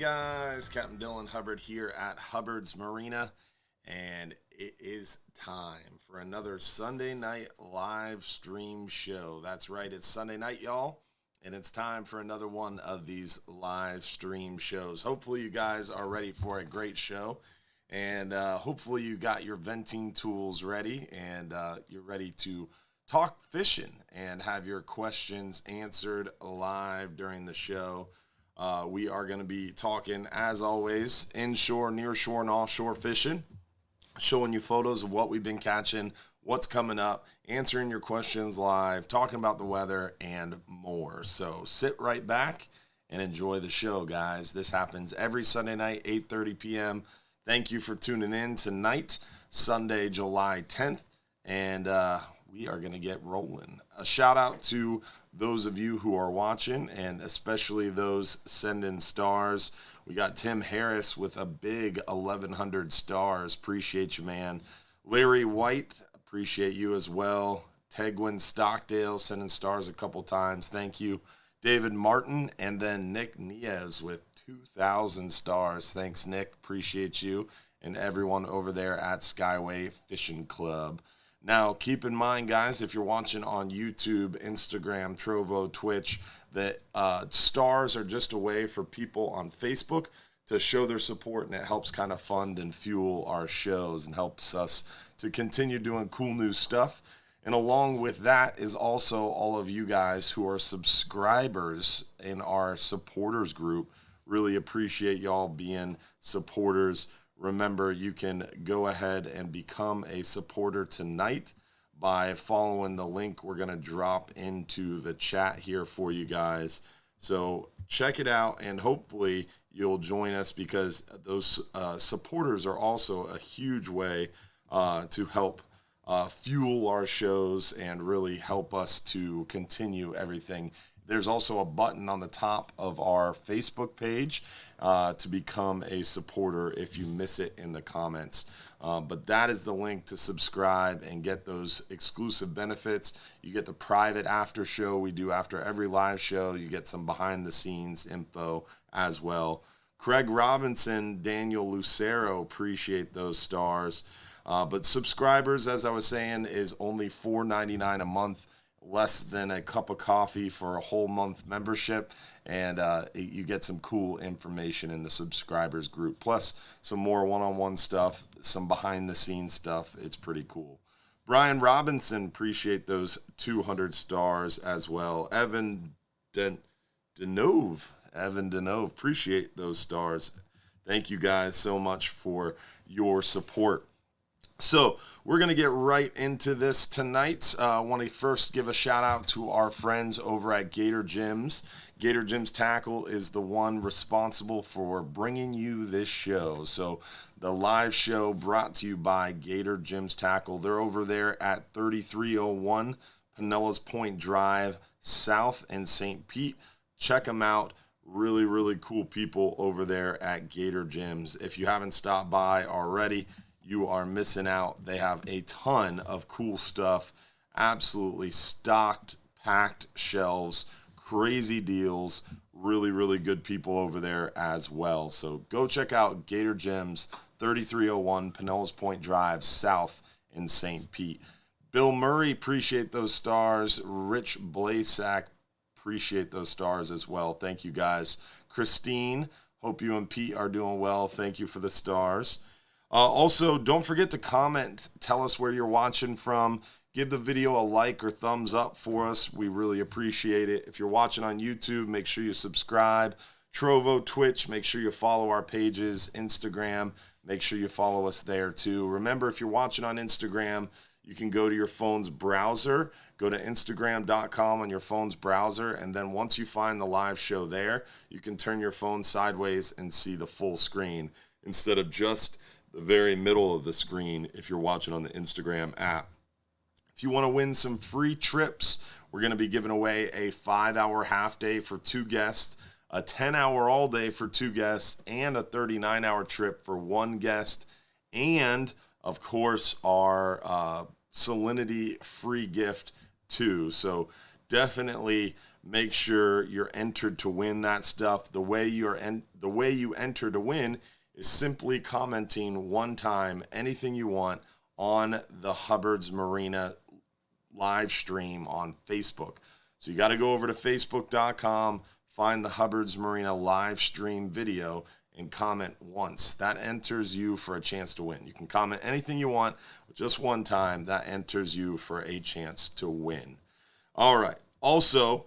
guys, Captain Dylan Hubbard here at Hubbard's Marina, and it is time for another Sunday night live stream show. That's right, it's Sunday night, y'all, and it's time for another one of these live stream shows. Hopefully you guys are ready for a great show, and hopefully you got your venting tools ready, and you're ready to talk fishing and have your questions answered live during the show. We are going to be talking, as always, inshore, nearshore, and offshore fishing, showing you photos of what we've been catching, what's coming up, answering your questions live, talking about the weather, and more. So sit right back and enjoy the show, guys. This happens every Sunday night, 8:30 p.m. Thank you for tuning in tonight, Sunday, July 10th, and we are going to get rolling. A shout out to those of you who are watching, and especially those sending stars. We got Tim Harris with a big 1,100 stars. Appreciate you, man. Larry White, appreciate you as well. Tegwin Stockdale sending stars a couple times. Thank you. David Martin, and then Nick Niez with 2,000 stars. Thanks, Nick. Appreciate you and everyone over there at Skyway Fishing Club. Now, keep in mind, guys, if you're watching on YouTube, Instagram, Trovo, Twitch, that stars are just a way for people on Facebook to show their support, and it helps kind of fund and fuel our shows and helps us to continue doing cool new stuff. And along with that is also all of you guys who are subscribers in our supporters group. Really appreciate y'all being supporters. Remember, you can go ahead and become a supporter tonight by following the link we're going to drop into the chat here for you guys. So check it out, and hopefully you'll join us, because those supporters are also a huge way to help fuel our shows and really help us to continue everything. There's also a button on the top of our Facebook page to become a supporter if you miss it in the comments. But that is the link to subscribe and get those exclusive benefits. You get the private after show we do after every live show. You get some behind the scenes info as well. Craig Robinson, Daniel Lucero, appreciate those stars. But subscribers, as I was saying, is only $4.99 a month. Less than a cup of coffee for a whole month membership, and you get some cool information in the subscribers group, plus some more one-on-one stuff, some behind-the-scenes stuff. It's pretty cool. Brian Robinson, appreciate those 200 stars as well. Evan Denove, appreciate those stars. Thank you guys so much for your support. So we're going to get right into this tonight. I want to first give a shout out to our friends over at Gator Gyms. Gator Gyms Tackle is the one responsible for bringing you this show. So the live show brought to you by Gator Gyms Tackle. They're over there at 3301 Pinellas Point Drive, South in St. Pete. Check them out. Really, really cool people over there at Gator Gyms. If you haven't stopped by already, you are missing out. They have a ton of cool stuff, absolutely stocked, packed shelves, crazy deals, really, really good people over there as well. So go check out Gator Gyms, 3301 Pinellas Point Drive, South in St. Pete. Bill Murray, appreciate those stars. Rich Blasak, appreciate those stars as well. Thank you, guys. Christine, hope you and Pete are doing well. Thank you for the stars. Also, don't forget to comment. Tell us where you're watching from. Give the video a like or thumbs up for us. We really appreciate it. If you're watching on YouTube, make sure you subscribe. Trovo, Twitch, make sure you follow our pages. Instagram, make sure you follow us there too. Remember, if you're watching on Instagram, you can go to your phone's browser, go to Instagram.com on your phone's browser, and then once you find the live show there, you can turn your phone sideways and see the full screen instead of just the very middle of the screen if you're watching on the Instagram app. If you want to win some free trips, we're going to be giving away a 5-hour half day for 2 guests, a 10-hour all day for 2 guests, and a 39-hour trip for 1 guest, and of course our Salinity free gift too. So definitely make sure you're entered to win that stuff. The way you enter to win is simply commenting one time anything you want on the Hubbard's Marina live stream on Facebook. So you got to go over to facebook.com, find the Hubbard's Marina live stream video, and comment once. That enters you for a chance to win. You can comment anything you want, just one time. That enters you for a chance to win. All right. Also,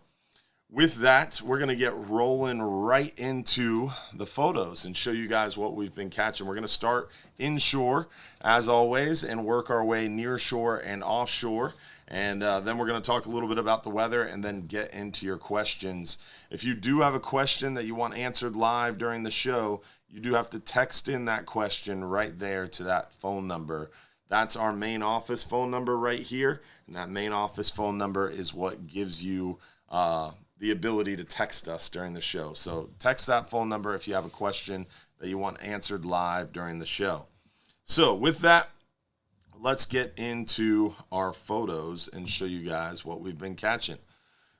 with that, we're going to get rolling right into the photos and show you guys what we've been catching. We're going to start inshore, as always, and work our way nearshore and offshore. And then we're going to talk a little bit about the weather and then get into your questions. If you do have a question that you want answered live during the show, you do have to text in that question right there to that phone number. That's our main office phone number right here. And that main office phone number is what gives you the ability to text us during the show. So text that phone number if you have a question that you want answered live during the show. So with that, let's get into our photos and show you guys what we've been catching.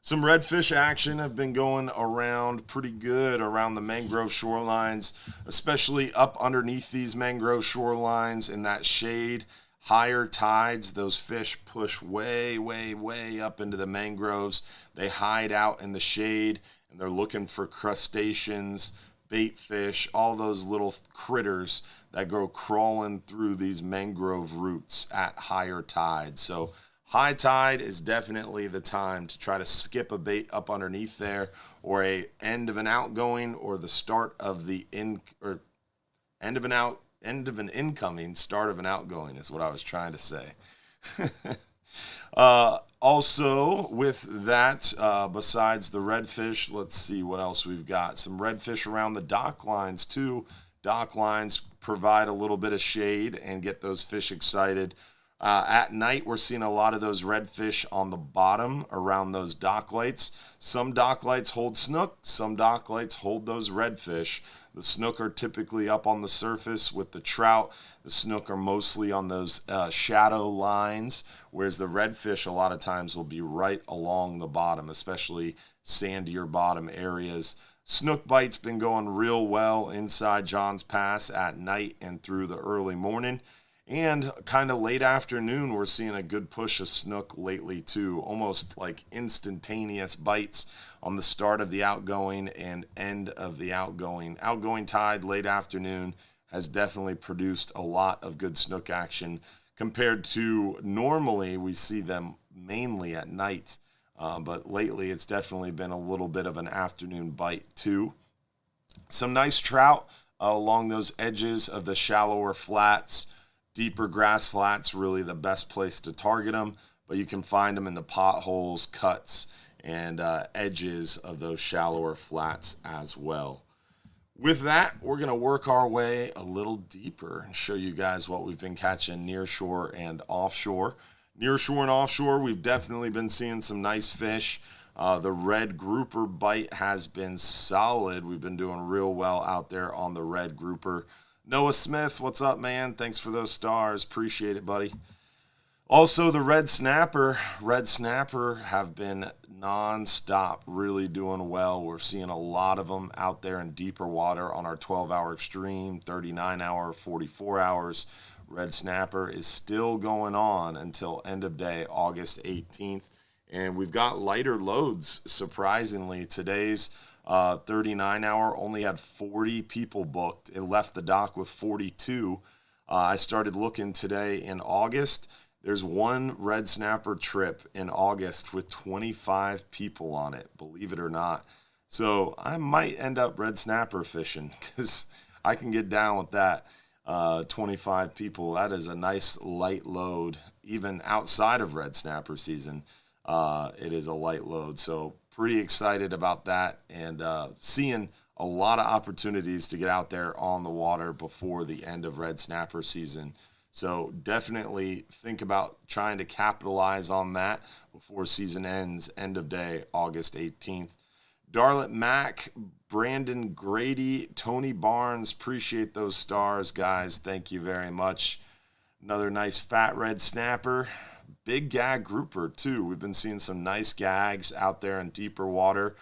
Some redfish action have been going around pretty good around the mangrove shorelines, especially up underneath these mangrove shorelines in that shade. Higher tides, those fish push way, way, way up into the mangroves. They hide out in the shade, and they're looking for crustaceans, bait fish, all those little critters that go crawling through these mangrove roots at higher tide. So high tide is definitely the time to try to skip a bait up underneath there, or a end of an outgoing, or the start of the end of an incoming, start of an outgoing is what I was trying to say. Also, with that, besides the redfish, let's see what else we've got. Some redfish around the dock lines, too. Dock lines provide a little bit of shade and get those fish excited. At night, we're seeing a lot of those redfish on the bottom around those dock lights. Some dock lights hold snook, some dock lights hold those redfish. The snook are typically up on the surface with the trout. The snook are mostly on those shadow lines, whereas the redfish a lot of times will be right along the bottom, especially sandier bottom areas. Snook bite's been going real well inside John's Pass at night and through the early morning. And kind of late afternoon, we're seeing a good push of snook lately too, almost like instantaneous bites on the start of the outgoing and end of the outgoing. Outgoing tide late afternoon has definitely produced a lot of good snook action compared to normally we see them mainly at night. But lately it's definitely been a little bit of an afternoon bite too. Some nice trout along those edges of the shallower flats. Deeper grass flats, really the best place to target them, but you can find them in the potholes, cuts, and edges of those shallower flats as well. With that, we're going to work our way a little deeper and show you guys what we've been catching nearshore and offshore. Nearshore and offshore, we've definitely been seeing some nice fish. The red grouper bite has been solid. We've been doing real well out there on the red grouper. Noah Smith, what's up, man? Thanks for those stars. Appreciate it, buddy. Also, the red snapper have been nonstop, really doing well. We're seeing a lot of them out there in deeper water on our 12-hour extreme, 39-hour, 44 hours. Red snapper is still going on until end of day, August 18th. And we've got lighter loads, surprisingly. Today's 39-hour only had 40 people booked. It left the dock with 42. I started looking today in August. There's one red snapper trip in August with 25 people on it, believe it or not. So I might end up red snapper fishing because I can get down with that. 25 people, that is a nice light load. Even outside of red snapper season, it is a light load. So pretty excited about that, and seeing a lot of opportunities to get out there on the water before the end of red snapper season. So definitely think about trying to capitalize on that before season ends, end of day, August 18th. Darlett Mack, Brandon Grady, Tony Barnes, appreciate those stars, guys. Thank you very much. Another nice fat red snapper. Big gag grouper too. We've been seeing some nice gags out there in deeper water.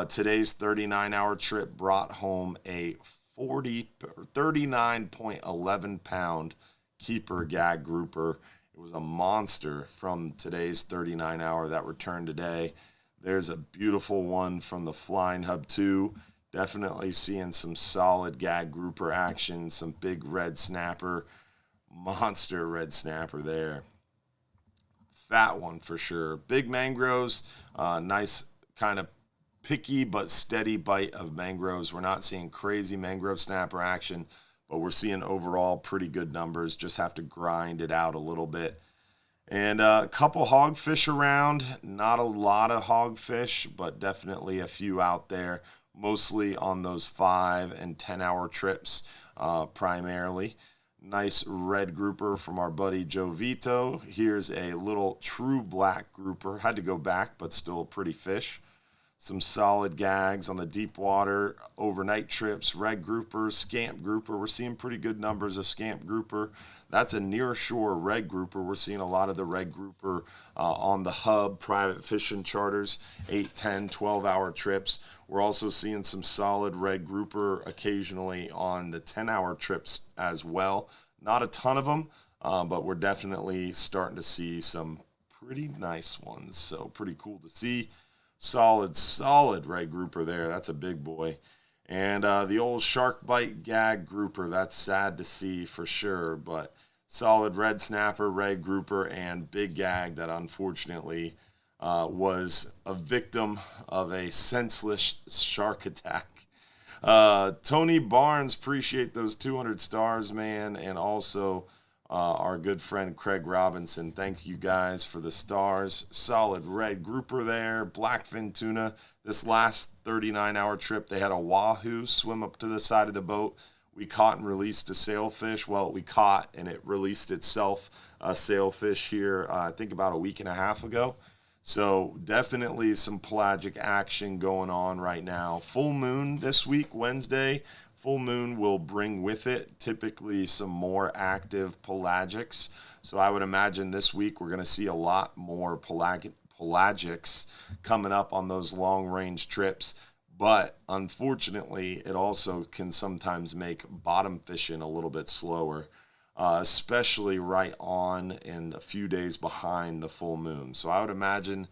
Today's 39-hour trip brought home a 39.11 pound keeper gag grouper. It was a monster from today's 39-hour that returned today. There's a beautiful one from the Flying Hub 2. Definitely seeing some solid gag grouper action, some big red snapper, monster red snapper there. Fat one for sure. Big mangroves, nice kind of picky but steady bite of mangroves. We're not seeing crazy mangrove snapper action, but we're seeing overall pretty good numbers. Just have to grind it out a little bit. And a couple hogfish around. Not a lot of hogfish, but definitely a few out there, mostly on those 5 and 10 hour trips primarily. Nice red grouper from our buddy Joe Vito. Here's a little true black grouper. Had to go back, but still a pretty fish. Some solid gags on the deep water, overnight trips, red grouper, scamp grouper. We're seeing pretty good numbers of scamp grouper. That's a nearshore red grouper. We're seeing a lot of the red grouper on the hub, private fishing charters, 8, 10, 12-hour trips. We're also seeing some solid red grouper occasionally on the 10-hour trips as well. Not a ton of them, but we're definitely starting to see some pretty nice ones. So pretty cool to see. Solid red grouper there. That's a big boy. And the old shark bite gag grouper. That's sad to see for sure, but solid red snapper, red grouper, and big gag that unfortunately was a victim of a senseless shark attack. Tony Barnes, appreciate those 200 stars, man. And also our good friend Craig Robinson, thank you guys for the stars. Solid red grouper there, blackfin tuna. This last 39-hour trip, they had a wahoo swim up to the side of the boat. We caught and released a sailfish. Well, we caught and it released itself a sailfish here, I think about a week and a half ago. So definitely some pelagic action going on right now. Full moon this week, Wednesday. Full moon will bring with it typically some more active pelagics. So I would imagine this week we're going to see a lot more pelagics coming up on those long-range trips. But unfortunately, it also can sometimes make bottom fishing a little bit slower, especially right on and a few days behind the full moon. So I would imagine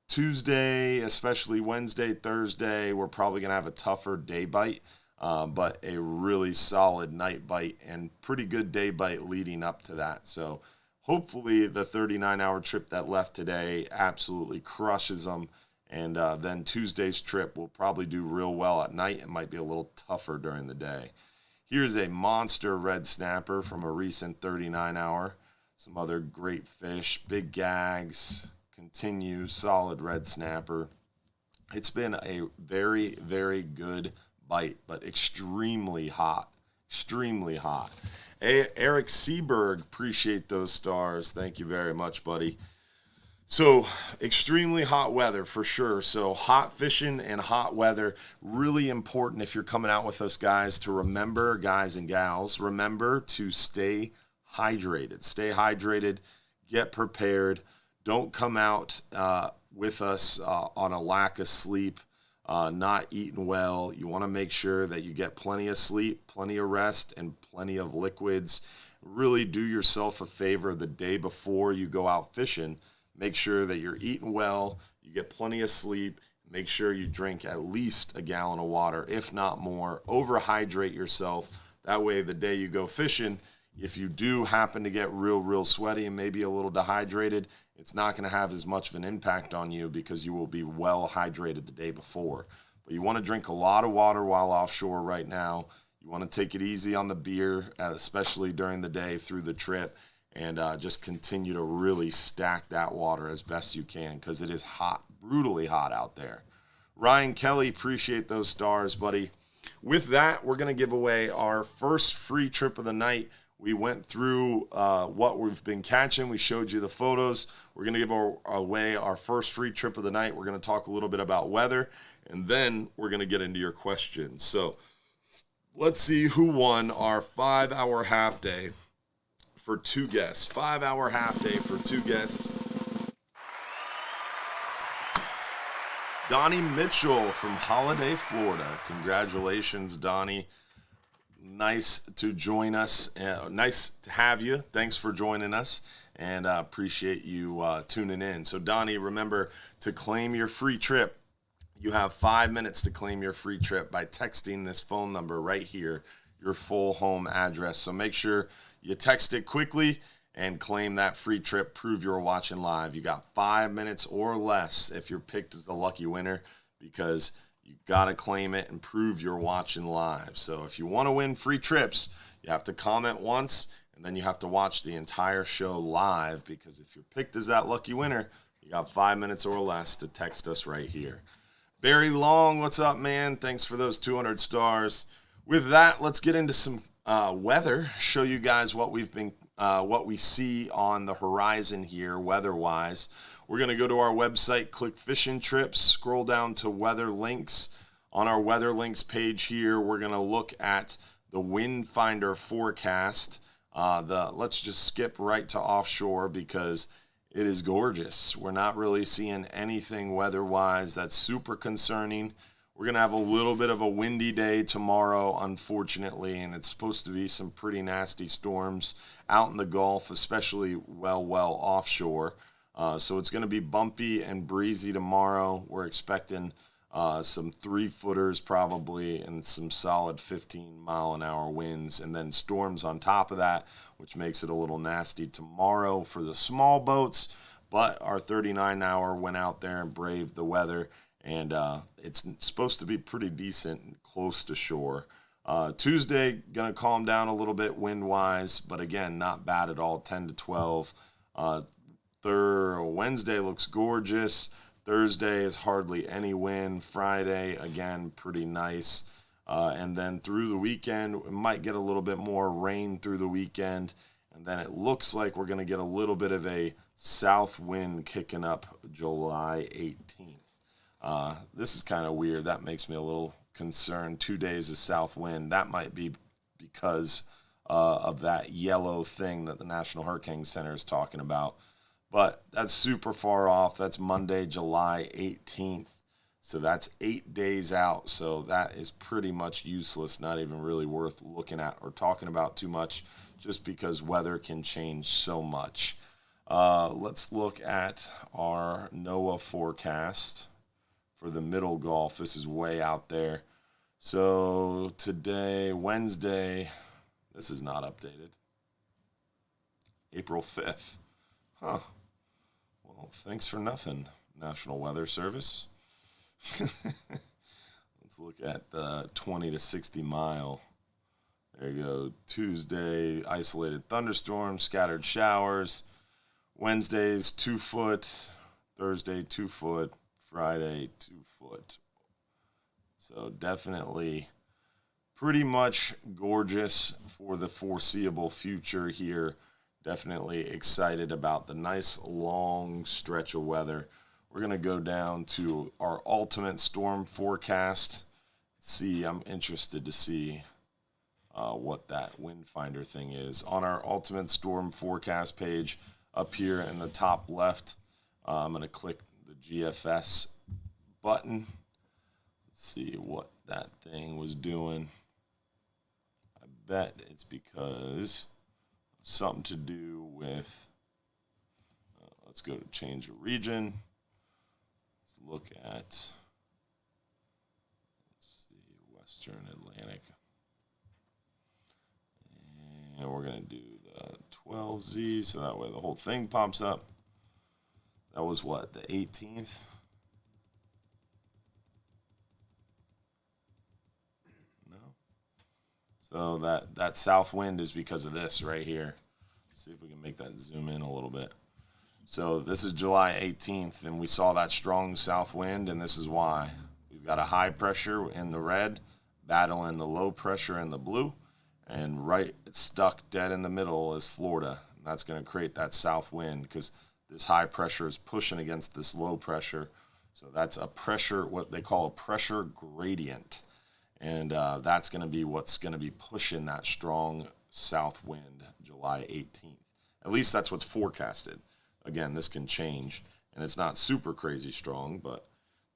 Tuesday, especially Wednesday, Thursday, we're probably going to have a tougher day bite. But a really solid night bite and pretty good day bite leading up to that. So hopefully the 39-hour trip that left today absolutely crushes them. And then Tuesday's trip will probably do real well at night. It might be a little tougher during the day. Here's a monster red snapper from a recent 39-hour. Some other great fish, big gags, continue, solid red snapper. It's been a very, very good bite, but extremely hot. Eric Seberg, appreciate those stars. Thank you very much, buddy. So extremely hot weather for sure. So hot fishing and hot weather, really important if you're coming out with us guys to remember, guys and gals, remember to stay hydrated. Stay hydrated, get prepared. Don't come out with us on a lack of sleep. Not eating well. You want to make sure that you get plenty of sleep, plenty of rest, and plenty of liquids. Really do yourself a favor the day before you go out fishing. Make sure that you're eating well, you get plenty of sleep. Make sure you drink at least a gallon of water, if not more. Overhydrate yourself. That way the day you go fishing, if you do happen to get real sweaty and maybe a little dehydrated, it's not going to have as much of an impact on you because you will be well hydrated the day before. But you want to drink a lot of water while offshore right now. You want to take it easy on the beer, especially during the day through the trip, and just continue to really stack that water as best you can because it is hot, brutally hot out there. Ryan Kelly, appreciate those stars, buddy. With that, we're going to give away our first free trip of the night. We went through what we've been catching. We showed you the photos. We're going to give away our first free trip of the night. We're going to talk a little bit about weather, and then we're going to get into your questions. So let's see who won our 5-hour half day for 2 guests. 5-hour half day for 2 guests. Donnie Mitchell from Holiday, Florida. Congratulations, Donnie. Nice to join us. Nice to have you. Thanks for joining us, and appreciate you tuning in. So, Donnie, remember to claim your free trip. You have 5 minutes to claim your free trip by texting this phone number right here, your full home address. So make sure you text it quickly and claim that free trip. Prove you're watching live. You got 5 minutes or less if you're picked as the lucky winner, because you got to claim it and prove you're watching live. So if you want to win free trips, you have to comment once, and then you have to watch the entire show live, because if you're picked as that lucky winner, you got 5 minutes or less to text us right here. Barry Long, what's up, man? Thanks for those 200 stars. With that, let's get into some weather. Show you guys what we see on the horizon here, weather-wise. We're going to go to our website, click Fishing Trips, scroll down to Weather Links. On our Weather Links page here, we're going to look at the Wind Finder forecast. Let's just skip right to offshore because it is gorgeous. We're not really seeing anything weather-wise that's super concerning. We're going to have a little bit of a windy day tomorrow, unfortunately, and it's supposed to be some pretty nasty storms out in the Gulf, especially well offshore. So it's going to be bumpy and breezy tomorrow. We're expecting some 3-footers probably and some solid 15-mile-an-hour winds, and then storms on top of that, which makes it a little nasty tomorrow for the small boats. But our 39-hour went out there and braved the weather, and it's supposed to be pretty decent and close to shore. Tuesday, going to calm down a little bit wind-wise, but again, not bad at all, 10 to 12. Wednesday looks gorgeous. Thursday is hardly any wind. Friday, again, pretty nice. And then through the weekend, we might get a little bit more rain through the weekend. And then it looks like we're going to get a little bit of a south wind kicking up July 18th. This is kind of weird. That makes me a little concerned. 2 days of south wind. That might be because of that yellow thing that the National Hurricane Center is talking about. But that's super far off. That's Monday, July 18th. So that's 8 days out. So that is pretty much useless, not even really worth looking at or talking about too much, just because weather can change so much. Let's look at our NOAA forecast for the Middle Gulf. This is way out there. So today, Wednesday, this is not updated. April 5th. Huh. Well, thanks for nothing, National Weather Service. Let's look at the 20 to 60 mile. There you go. Tuesday, isolated thunderstorms, scattered showers. Wednesday's 2 foot. Thursday, 2 foot. Friday, 2 foot. So definitely pretty much gorgeous for the foreseeable future here. Definitely excited about the nice long stretch of weather. We're going to go down to our ultimate storm forecast. I'm interested to see what that wind finder thing is. On our ultimate storm forecast page up here in the top left, I'm going to click the GFS button. Let's see what that thing was doing. I bet it's because something to do with, let's go to change a region. Let's look at, Western Atlantic. And we're going to do the 12Z, so that way the whole thing pops up. That was what, the 18th? No. So that south wind is because of this right here. Let's see if we can make that zoom in a little bit. So this is July 18th, and we saw that strong south wind, and this is why. We've got a high pressure in the red, battling the low pressure in the blue, and right stuck dead in the middle is Florida. And that's going to create that south wind because this high pressure is pushing against this low pressure. So that's a pressure, what they call a pressure gradient. And that's going to be what's going to be pushing that strong south wind July 18th. At least that's what's forecasted. Again, this can change, and it's not super crazy strong, but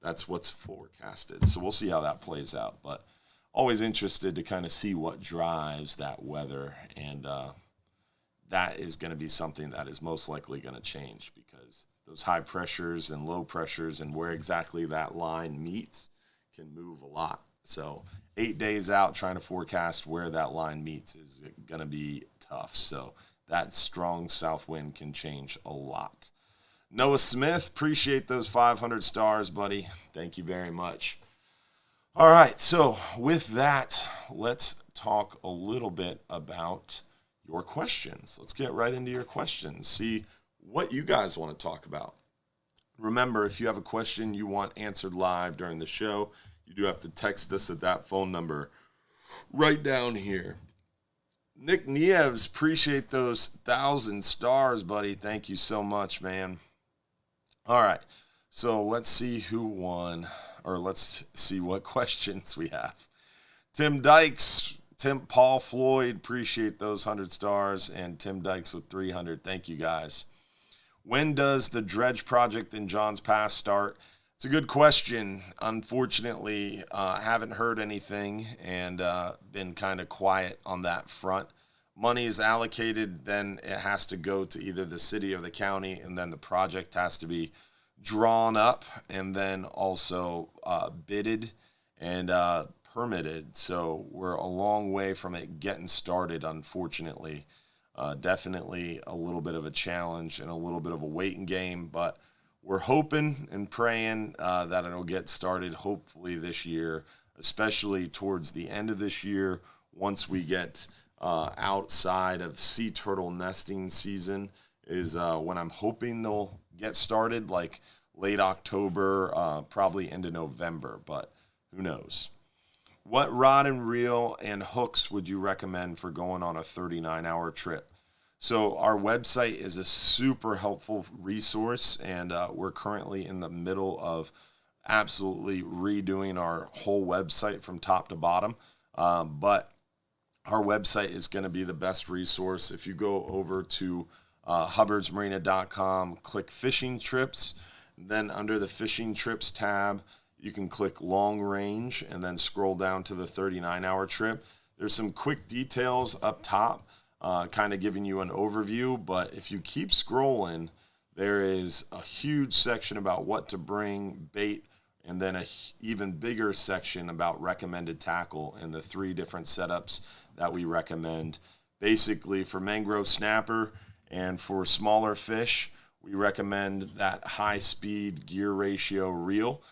that's what's forecasted. So we'll see how that plays out. But always interested to kind of see what drives that weather, and that is going to be something that is most likely going to change, because those high pressures and low pressures and where exactly that line meets can move a lot. So 8 days out trying to forecast where that line meets is going to be tough. So that strong south wind can change a lot. Noah Smith, appreciate those 500 stars, buddy. Thank you very much. All right, so with that, let's talk a little bit about your questions. Let's get right into your questions. See what you guys want to talk about. Remember, if you have a question you want answered live during the show, you do have to text us at that phone number right down here. Nick Nieves, appreciate those 1,000 stars, buddy. Thank you so much, man. All right, so let's see who won, or let's see what questions we have. Tim Dykes, Paul Floyd, appreciate those 100 stars, and Tim Dykes with 300. Thank you, guys. When does the dredge project in Johns Pass start? It's a good question. Unfortunately, haven't heard anything and been kind of quiet on that front. Money is allocated, then it has to go to either the city or the county, and then the project has to be drawn up and then also bidded and permitted. So we're a long way from it getting started, unfortunately. Definitely a little bit of a challenge and a little bit of a waiting game, but we're hoping and praying that it'll get started hopefully this year, especially towards the end of this year, once we get outside of sea turtle nesting season is when I'm hoping they'll get started, like late October, probably into November, but who knows. What rod and reel and hooks would you recommend for going on a 39-hour trip? So our website is a super helpful resource, and we're currently in the middle of absolutely redoing our whole website from top to bottom. But our website is going to be the best resource. If you go over to hubbardsmarina.com, click fishing trips, then under the fishing trips tab, you can click long range and then scroll down to the 39-hour trip. There's some quick details up top, kind of giving you an overview, but if you keep scrolling, there is a huge section about what to bring, bait, and then a even bigger section about recommended tackle and the 3 different setups that we recommend. Basically, for mangrove snapper and for smaller fish, we recommend that high-speed gear ratio reel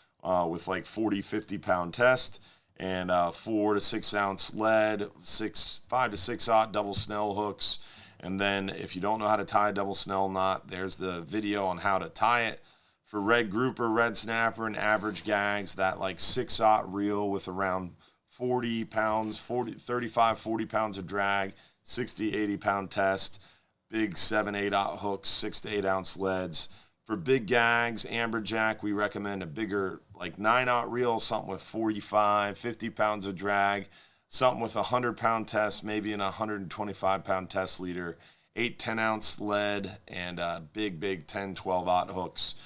with like 40, 50-pound test and 4 to 6 ounce lead, 5 to 6 aught double snell hooks. And then if you don't know how to tie a double snell knot, there's the video on how to tie it. For red grouper, red snapper, and average gags, that like 6 aught reel with around 40 pounds, 35, 40 pounds of drag, 60, 80-pound test, big 7, 8 aught hooks, 6 to 8 ounce leads. For big gags, amberjack, we recommend a bigger, like 9 aught reel, something with 45, 50 pounds of drag, something with a 100-pound test, maybe in a 125-pound test leader, 8, 10 ounce lead, and big 10, 12 aught hooks.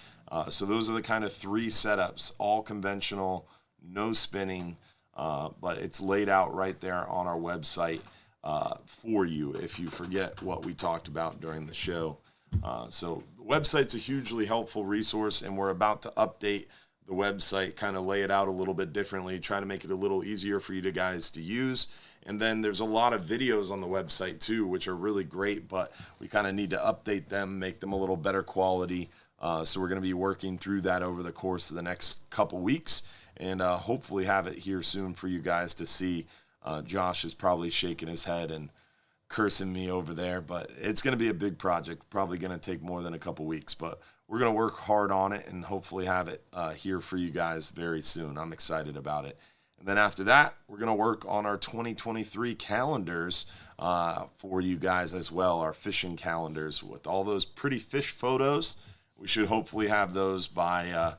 So those are the kind of 3 setups, all conventional, no spinning, but it's laid out right there on our website for you if you forget what we talked about during the show. So the website's a hugely helpful resource, and we're about to update the website, kind of lay it out a little bit differently, try to make it a little easier for you guys to use. And then there's a lot of videos on the website too, which are really great, but we kind of need to update them, make them a little better quality. So we're going to be working through that over the course of the next couple weeks, and hopefully have it here soon for you guys to see. Josh is probably shaking his head and cursing me over there, but it's going to be a big project, probably going to take more than a couple weeks, but we're going to work hard on it and hopefully have it here for you guys very soon. I'm excited about it. And then after that, we're going to work on our 2023 calendars for you guys as well, our fishing calendars with all those pretty fish photos. We should hopefully have those by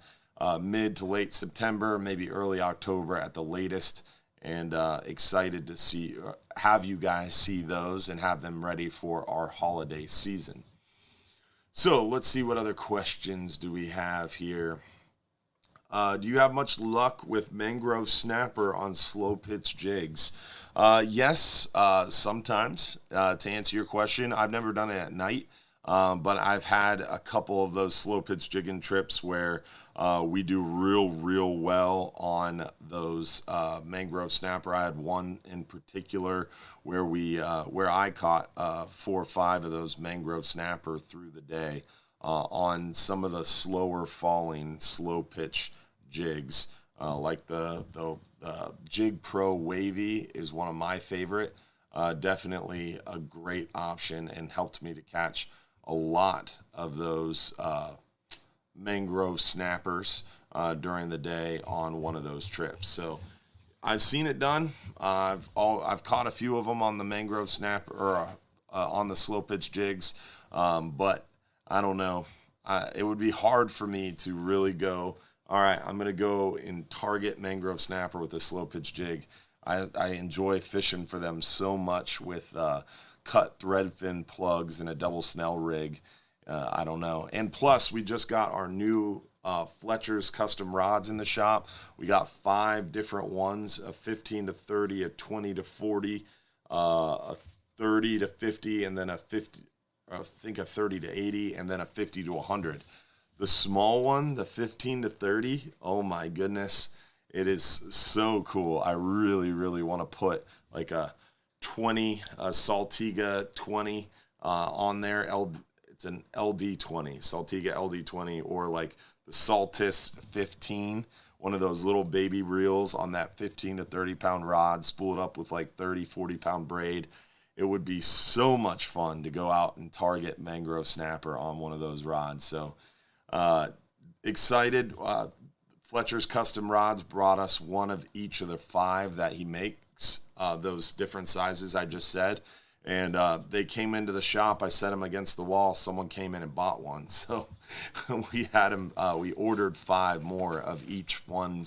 mid to late September, maybe early October at the latest. and excited to have you guys see those and have them ready for our holiday season. So let's see, what other questions do we have here. Do you have much luck with mangrove snapper on slow pitch jigs? Yes, sometimes. To answer your question, I've never done it at night, but I've had a couple of those slow pitch jigging trips where we do real well on those mangrove snapper. I had one in particular where where I caught 4 or 5 of those mangrove snapper through the day on some of the slower falling, slow pitch jigs, like the Jig Pro Wavy is one of my favorite. Definitely a great option and helped me to catch a lot of those mangrove snappers during the day on one of those trips. So I've seen it done. I've caught a few of them on the mangrove snapper or on the slow pitch jigs, but I don't know. It would be hard for me to really go, all right, I'm going to go and target mangrove snapper with a slow pitch jig. I enjoy fishing for them so much with cut thread fin plugs and a double snell rig. I don't know. And plus, we just got our new Fletcher's custom rods in the shop. We got 5 different ones, a 15 to 30, a 20 to 40, a 30 to 50, and then a 50, I think a 30 to 80, and then a 50 to 100. The small one, the 15 to 30, oh my goodness, it is so cool. I really want to put like a 20, a Saltiga 20 on there. It's an LD20, Saltiga LD20, or like the Saltis 15, one of those little baby reels on that 15 to 30 pound rod, spooled up with like 30, 40 pound braid. It would be so much fun to go out and target mangrove snapper on one of those rods. So excited. Fletcher's custom rods brought us one of each of the 5 that he makes, those different sizes I just said. And they came into the shop. I set them against the wall. Someone came in and bought one. So we had them. We ordered 5 more of each one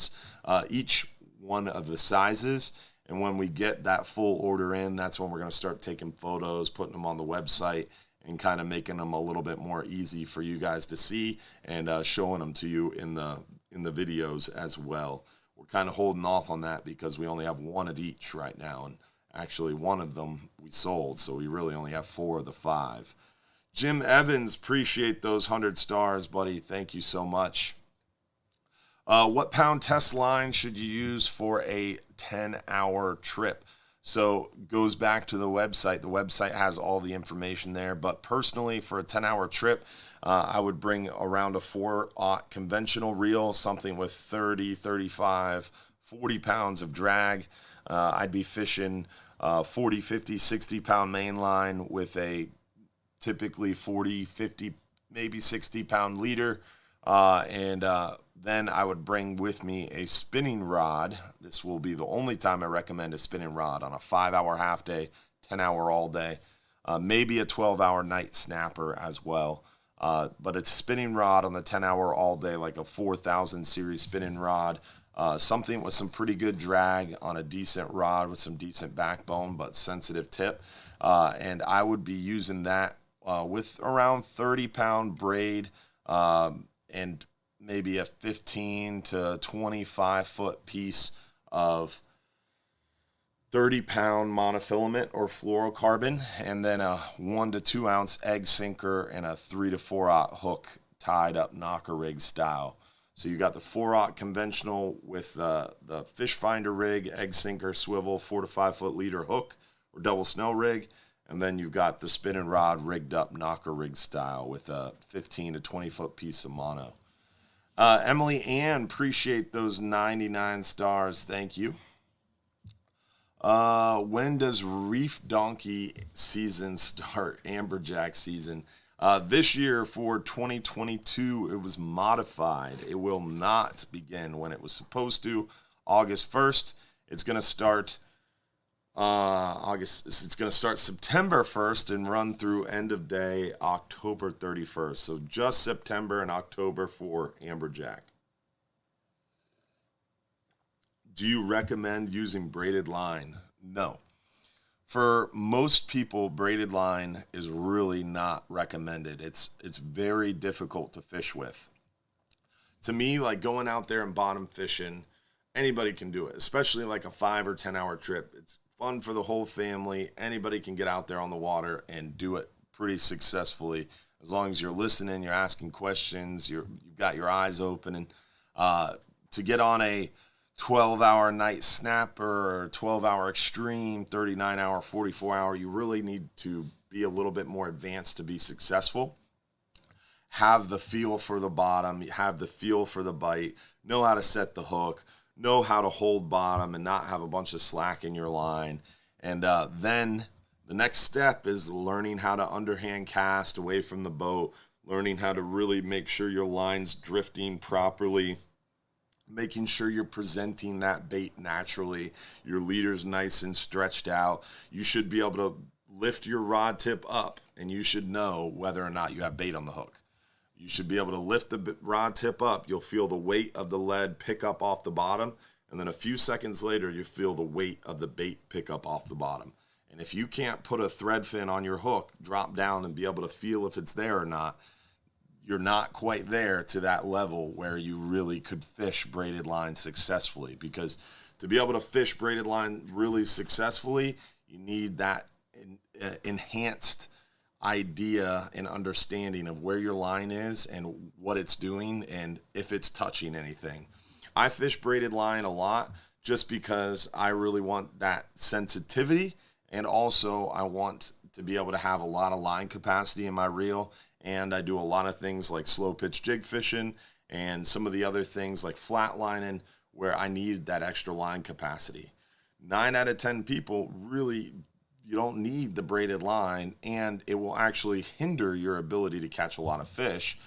of the sizes. And when we get that full order in, that's when we're going to start taking photos, putting them on the website, and kind of making them a little bit more easy for you guys to see, and showing them to you in the videos as well. We're kind of holding off on that because we only have 1 of each right now, and actually one of them we sold, so we really only have 4 of the 5. Jim Evans, appreciate those 100 stars, buddy. Thank you so much. What pound test line should you use for a 10-hour trip? So goes back to the website. The website has all the information there. But personally, for a 10-hour trip, I would bring around a 4/0 conventional reel, something with 30, 35, 40 pounds of drag. I'd be fishing 40, 50, 60-pound main line with a typically 40, 50, maybe 60-pound leader. Then I would bring with me a spinning rod. This will be the only time I recommend a spinning rod on a 5-hour half day, 10-hour all day, maybe a 12-hour night snapper as well. But a spinning rod on the 10-hour all day, like a 4000 series spinning rod, something with some pretty good drag on a decent rod with some decent backbone but sensitive tip. And I would be using that with around 30-pound braid and maybe a 15 to 25 foot piece of 30-pound monofilament or fluorocarbon, and then a 1 to 2 ounce egg sinker and a 3 to 4/0 hook tied up knocker rig style. So you got the 4/0 conventional with the fish finder rig, egg sinker, swivel, 4 to 5 foot leader hook or double snell rig. And then you've got the spinning rod rigged up knocker rig style with a 15 to 20 foot piece of mono. Emily Ann, appreciate those 99 stars. Thank you. When does reef donkey season start? Amberjack season. This year for 2022, it was modified. It will not begin when it was supposed to. August 1st. It's going to start It's going to start September 1st and run through end of day October 31st. So just September and October for Amberjack. Do you recommend using braided line? No. For most people, braided line is really not recommended. It's very difficult to fish with. To me, like going out there and bottom fishing, anybody can do it, especially like a 5 or 10 hour trip. It's fun for the whole family. Anybody can get out there on the water and do it pretty successfully as long as you're listening, you're asking questions, you've got your eyes open. And to get on a 12-hour night snapper or 12-hour extreme, 39-hour, 44-hour, you really need to be a little bit more advanced to be successful. Have the feel for the bottom, have the feel for the bite, know how to set the hook, know how to hold bottom and not have a bunch of slack in your line. And then the next step is learning how to underhand cast away from the boat, learning how to really make sure your line's drifting properly, making sure you're presenting that bait naturally, your leader's nice and stretched out. You should be able to lift your rod tip up, and you should know whether or not you have bait on the hook. You should be able to lift the rod tip up. You'll feel the weight of the lead pick up off the bottom, and then a few seconds later, you feel the weight of the bait pick up off the bottom. And if you can't put a thread fin on your hook, drop down and be able to feel if it's there or not, you're not quite there to that level where you really could fish braided line successfully. Because to be able to fish braided line really successfully, you need that enhanced idea and understanding of where your line is and what it's doing and if it's touching anything. I fish braided line a lot just because I really want that sensitivity, and also I want to be able to have a lot of line capacity in my reel. And I do a lot of things like slow pitch jig fishing and some of the other things like flatlining where I need that extra line capacity. 9 out of 10 people really, you don't need the braided line, and it will actually hinder your ability to catch a lot of fish.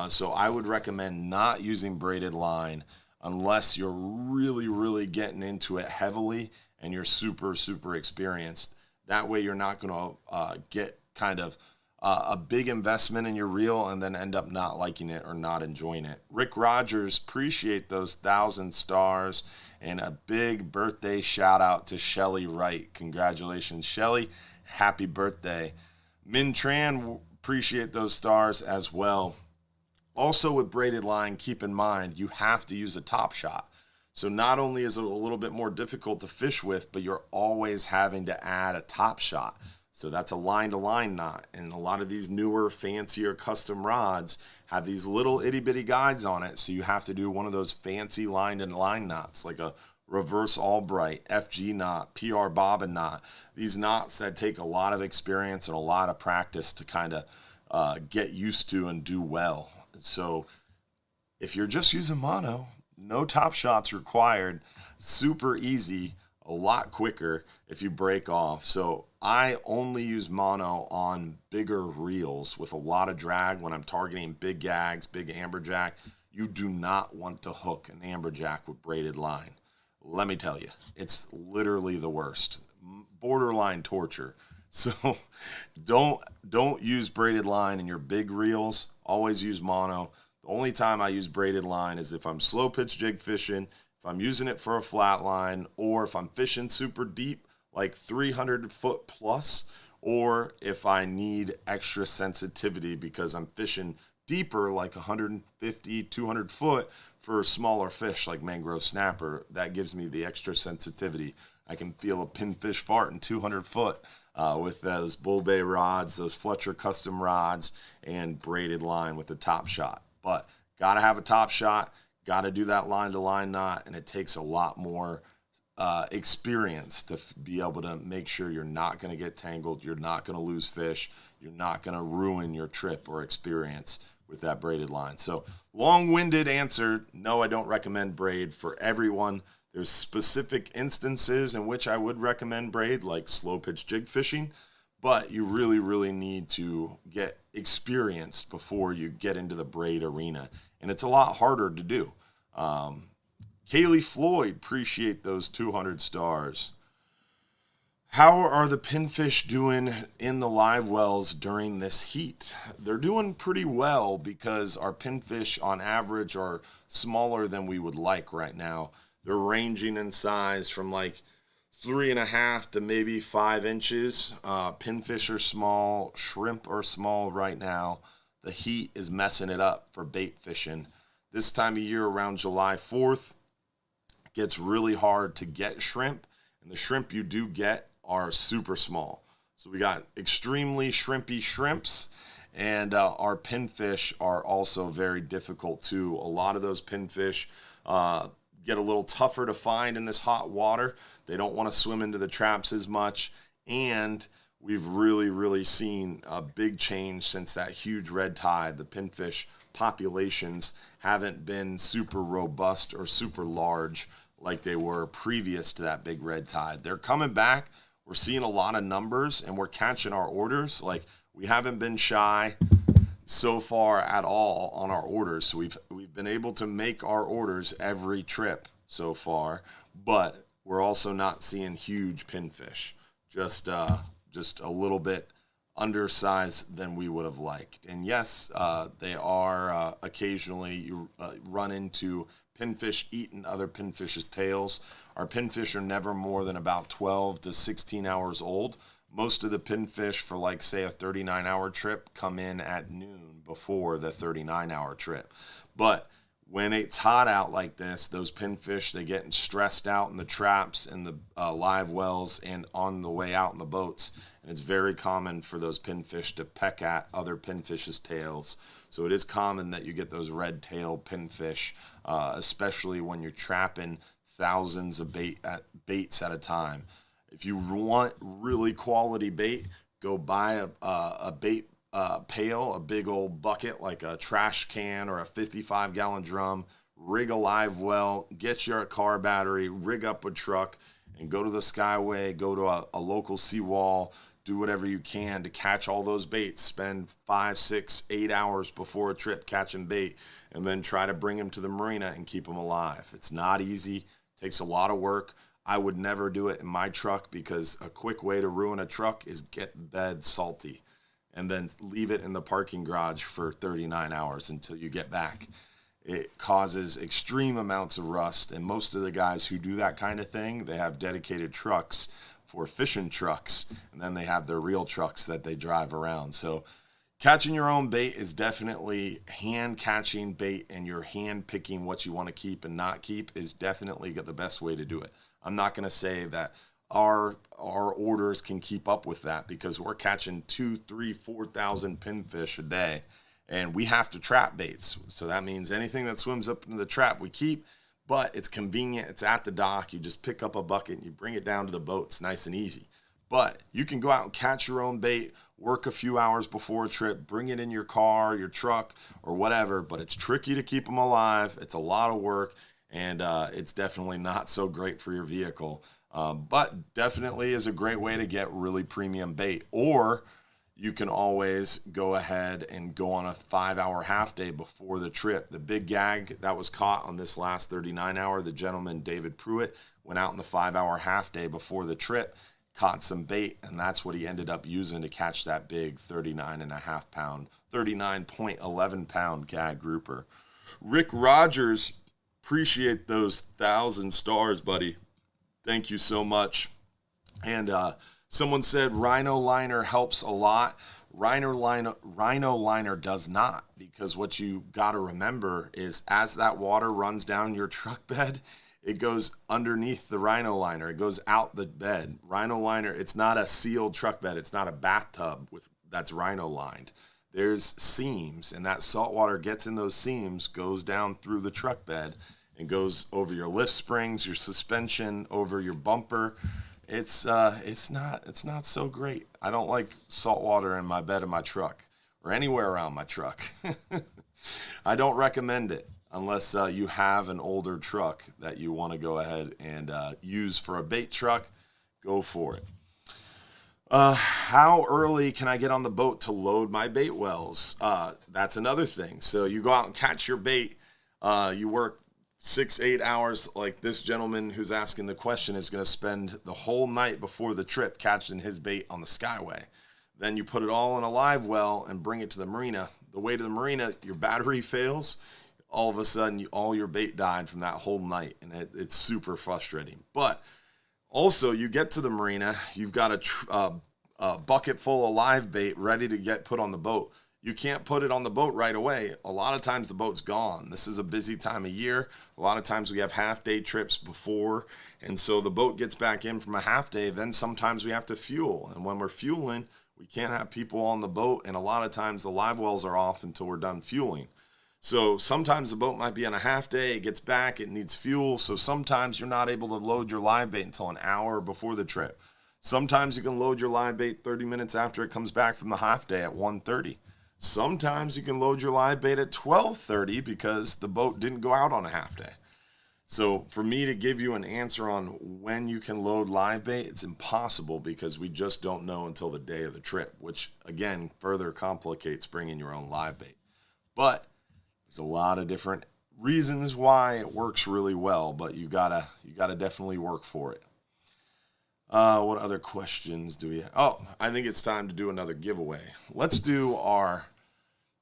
So I would recommend not using braided line unless you're really, really getting into it heavily and you're super, super experienced. That way you're not going to get kind of a big investment in your reel and then end up not liking it or not enjoying it. Rick Rogers, appreciate those 1,000 stars, and a big birthday shout out to Shelly Wright. Congratulations, Shelly. Happy birthday. Min Tran, appreciate those stars as well. Also with braided line, keep in mind, you have to use a top shot. So not only is it a little bit more difficult to fish with, but you're always having to add a top shot. So that's a line-to-line knot, and a lot of these newer, fancier custom rods have these little itty-bitty guides on it, so you have to do one of those fancy line-to-line knots, like a reverse Albright, FG knot, PR bobbin knot. These knots that take a lot of experience and a lot of practice to kind of get used to and do well. So if you're just using mono, no top shots required, super easy, a lot quicker if you break off. So I only use mono on bigger reels with a lot of drag when I'm targeting big gags, big amberjack. You do not want to hook an amberjack with braided line. Let me tell you, it's literally the worst. Borderline torture. So don't use braided line in your big reels. Always use mono. The only time I use braided line is if I'm slow pitch jig fishing, if I'm using it for a flat line, or if I'm fishing super deep, like 300 foot plus, or if I need extra sensitivity because I'm fishing deeper, like 150, 200 foot for smaller fish like mangrove snapper. That gives me the extra sensitivity. I can feel a pinfish fart in 200 foot with those Bull Bay rods, those Fletcher custom rods, and braided line with the top shot. But got to have a top shot, got to do that line-to-line knot, and it takes a lot more experience to be able to make sure you're not going to get tangled, you're not going to lose fish, you're not going to ruin your trip or experience with that braided line. So long-winded answer, no, I don't recommend braid for everyone. There's specific instances in which I would recommend braid, like slow pitch jig fishing, but you really, really need to get experienced before you get into the braid arena. And it's a lot harder to do. Kaylee Floyd, appreciate those 200 stars. How are the pinfish doing in the live wells during this heat? They're doing pretty well because our pinfish on average are smaller than we would like right now. They're ranging in size from like 3.5 to maybe 5 inches. Pinfish are small, shrimp are small right now. The heat is messing it up for bait fishing. This time of year, around July 4th, it gets really hard to get shrimp, and the shrimp you do get are super small. So we got extremely shrimpy shrimps, and our pinfish are also very difficult too. A lot of those pinfish get a little tougher to find in this hot water. They don't want to swim into the traps as much, and we've really seen a big change since that huge red tide. The pinfish populations haven't been super robust or super large like they were previous to that big red tide. They're coming back. We're seeing a lot of numbers, and we're catching our orders. Like, we haven't been shy so far at all on our orders. So we've been able to make our orders every trip so far, but we're also not seeing huge pinfish. Just a little bit undersized than we would have liked. And yes, they are occasionally you run into pinfish eating other pinfish's tails. Our pinfish are never more than about 12 to 16 hours old. Most of the pinfish for, like, say, a 39-hour trip come in at noon before the 39-hour trip. But when it's hot out like this, those pinfish, they get stressed out in the traps and the live wells and on the way out in the boats. And it's very common for those pinfish to peck at other pinfish's tails. So it is common that you get those red-tailed pinfish, especially when you're trapping thousands of baits at a time. If you want really quality bait, go buy a bait pail, a big old bucket like a trash can or a 55-gallon drum, rig a live well, get your car battery, rig up a truck, and go to the Skyway, go to a local seawall, do whatever you can to catch all those baits. Spend 5, 6, 8 hours before a trip catching bait, and then try to bring them to the marina and keep them alive. It's not easy. It takes a lot of work. I would never do it in my truck, because a quick way to ruin a truck is get the bed salty and then leave it in the parking garage for 39 hours until you get back. It causes extreme amounts of rust, and most of the guys who do that kind of thing, they have dedicated trucks for fishing trucks, and then they have their real trucks that they drive around. So catching your own bait is definitely hand catching bait, and you're hand picking what you want to keep and not keep is definitely the best way to do it. I'm not going to say that our orders can keep up with that, because we're catching 2,000, 3,000, 4,000 pinfish a day, and we have to trap baits. So that means anything that swims up into the trap we keep, but it's convenient. It's at the dock. You just pick up a bucket and you bring it down to the boat. It's nice and easy. But you can go out and catch your own bait, work a few hours before a trip, bring it in your car, your truck, or whatever, but it's tricky to keep them alive. It's a lot of work, and it's definitely not so great for your vehicle. But definitely is a great way to get really premium bait. Or you can always go ahead and go on a 5-hour half day before the trip. The big gag that was caught on this last 39-hour, the gentleman, David Pruitt, went out in the 5-hour half day before the trip, caught some bait, and that's what he ended up using to catch that big 39.11 pound gag grouper. Rick Rogers, appreciate those 1,000 stars, buddy. Thank you so much. And someone said Rhino Liner helps a lot. Rhino Liner does not, because what you got to remember is as that water runs down your truck bed, it goes underneath the Rhino Liner. It goes out the bed. Rhino Liner, it's not a sealed truck bed. It's not a bathtub that's Rhino lined. There's seams, and that salt water gets in those seams, goes down through the truck bed, and goes over your lift springs, your suspension, over your bumper. It's not so great. I don't like salt water in my bed of my truck or anywhere around my truck. I don't recommend it unless you have an older truck that you want to go ahead and use for a bait truck. Go for it. How early can I get on the boat to load my bait wells? That's another thing. So you go out and catch your bait. You work 6-8 hours, like this gentleman who's asking the question is going to spend the whole night before the trip catching his bait on the Skyway. Then you put it all in a live well and bring it to the marina. The way to the marina, your battery fails. all of a sudden all your bait died from that whole night, and it's super frustrating. But also, you get to the marina, you've got a bucket full of live bait ready to get put on the boat. You can't put it on the boat right away. A lot of times the boat's gone. This is a busy time of year. A lot of times we have half-day trips before, and so the boat gets back in from a half-day. Then sometimes we have to fuel, and when we're fueling, we can't have people on the boat, and a lot of times the live wells are off until we're done fueling. So sometimes the boat might be on a half-day. It gets back. It needs fuel. So sometimes you're not able to load your live bait until an hour before the trip. Sometimes you can load your live bait 30 minutes after it comes back from the half-day at 1:30. Sometimes you can load your live bait at 12:30 because the boat didn't go out on a half day. So for me to give you an answer on when you can load live bait, it's impossible because we just don't know until the day of the trip, which again further complicates bringing your own live bait. But there's a lot of different reasons why it works really well, but you gotta definitely work for it. What other questions do we have? Oh, I think it's time to do another giveaway. Let's do our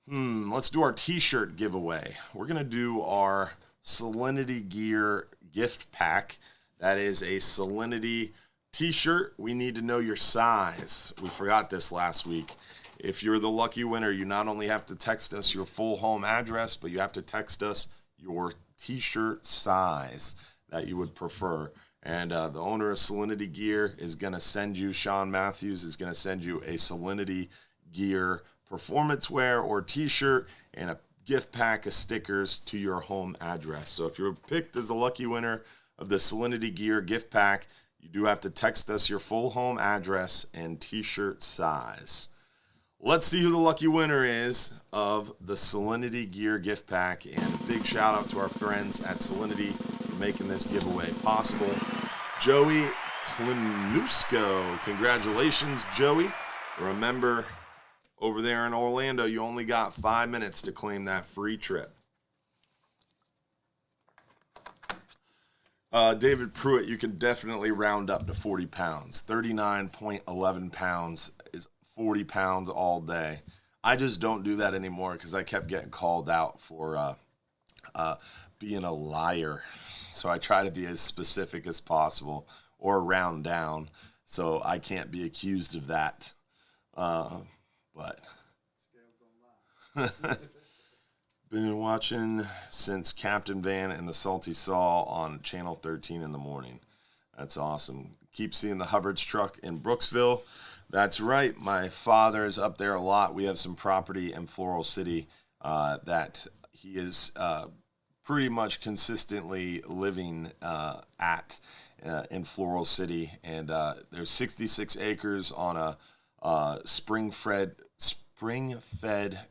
t-shirt giveaway. We're going to do our Salinity Gear gift pack. That is a Salinity t-shirt. We need to know your size. We forgot this last week. If you're the lucky winner, you not only have to text us your full home address, but you have to text us your t-shirt size that you would prefer. And the owner of Salinity Gear is going to send you, Sean Matthews is going to send you a Salinity Gear performance wear or t-shirt and a gift pack of stickers to your home address. So if you're picked as the lucky winner of the Salinity Gear gift pack, you do have to text us your full home address and t-shirt size. Let's see who the lucky winner is of the Salinity Gear gift pack. And a big shout out to our friends at Salinity for making this giveaway possible. Joey Klinusko. Congratulations, Joey. Remember, over there in Orlando, you only got 5 minutes to claim that free trip. David Pruitt, you can definitely round up to 40 pounds. 39.11 pounds is 40 pounds all day. I just don't do that anymore because I kept getting called out for being a liar. So I try to be as specific as possible or round down so I can't be accused of that. But been watching since Captain Van and the Salty Saw on Channel 13 in the morning. That's awesome. Keep seeing the Hubbard's truck in Brooksville. That's right. My father is up there a lot. We have some property in Floral City that he is pretty much consistently living at in Floral City. And there's 66 acres on a spring-fed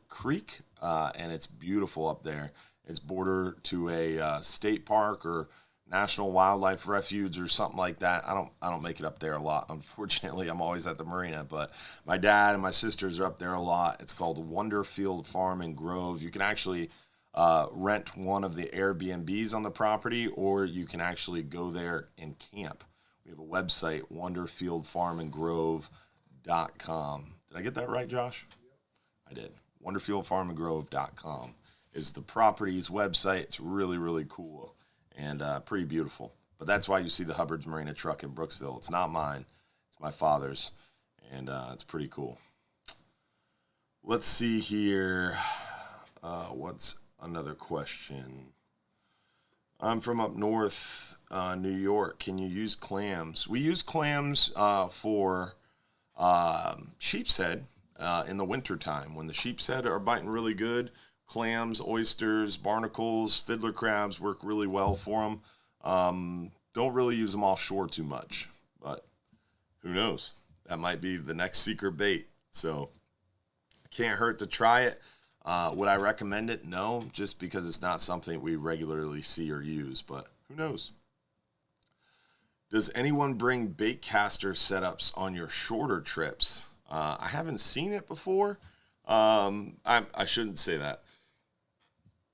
creek, and it's beautiful up there. It's bordered to a state park or National Wildlife Refuge or something like that. I don't make it up there a lot. Unfortunately, I'm always at the marina, but my dad and my sisters are up there a lot. It's called Wonderfield Farm and Grove. You can actually rent one of the Airbnbs on the property, or you can actually go there and camp. We have a website, wonderfieldfarmandgrove.com. Did I get that right, Josh? I did. Wonderfieldfarmandgrove.com is the property's website. It's really, really cool and pretty beautiful. But that's why you see the Hubbard's Marina truck in Brooksville. It's not mine. It's my father's, and it's pretty cool. Let's see here. What's another question? I'm from up north, New York. Can you use clams? We use clams for sheep's head in the wintertime. When the sheep's head are biting really good, clams, oysters, barnacles, fiddler crabs work really well for them. Don't really use them offshore too much, but who knows? That might be the next secret bait. So can't hurt to try it. Would I recommend it? No, just because it's not something we regularly see or use, but who knows? Does anyone bring bait caster setups on your shorter trips? I haven't seen it before. I shouldn't say that.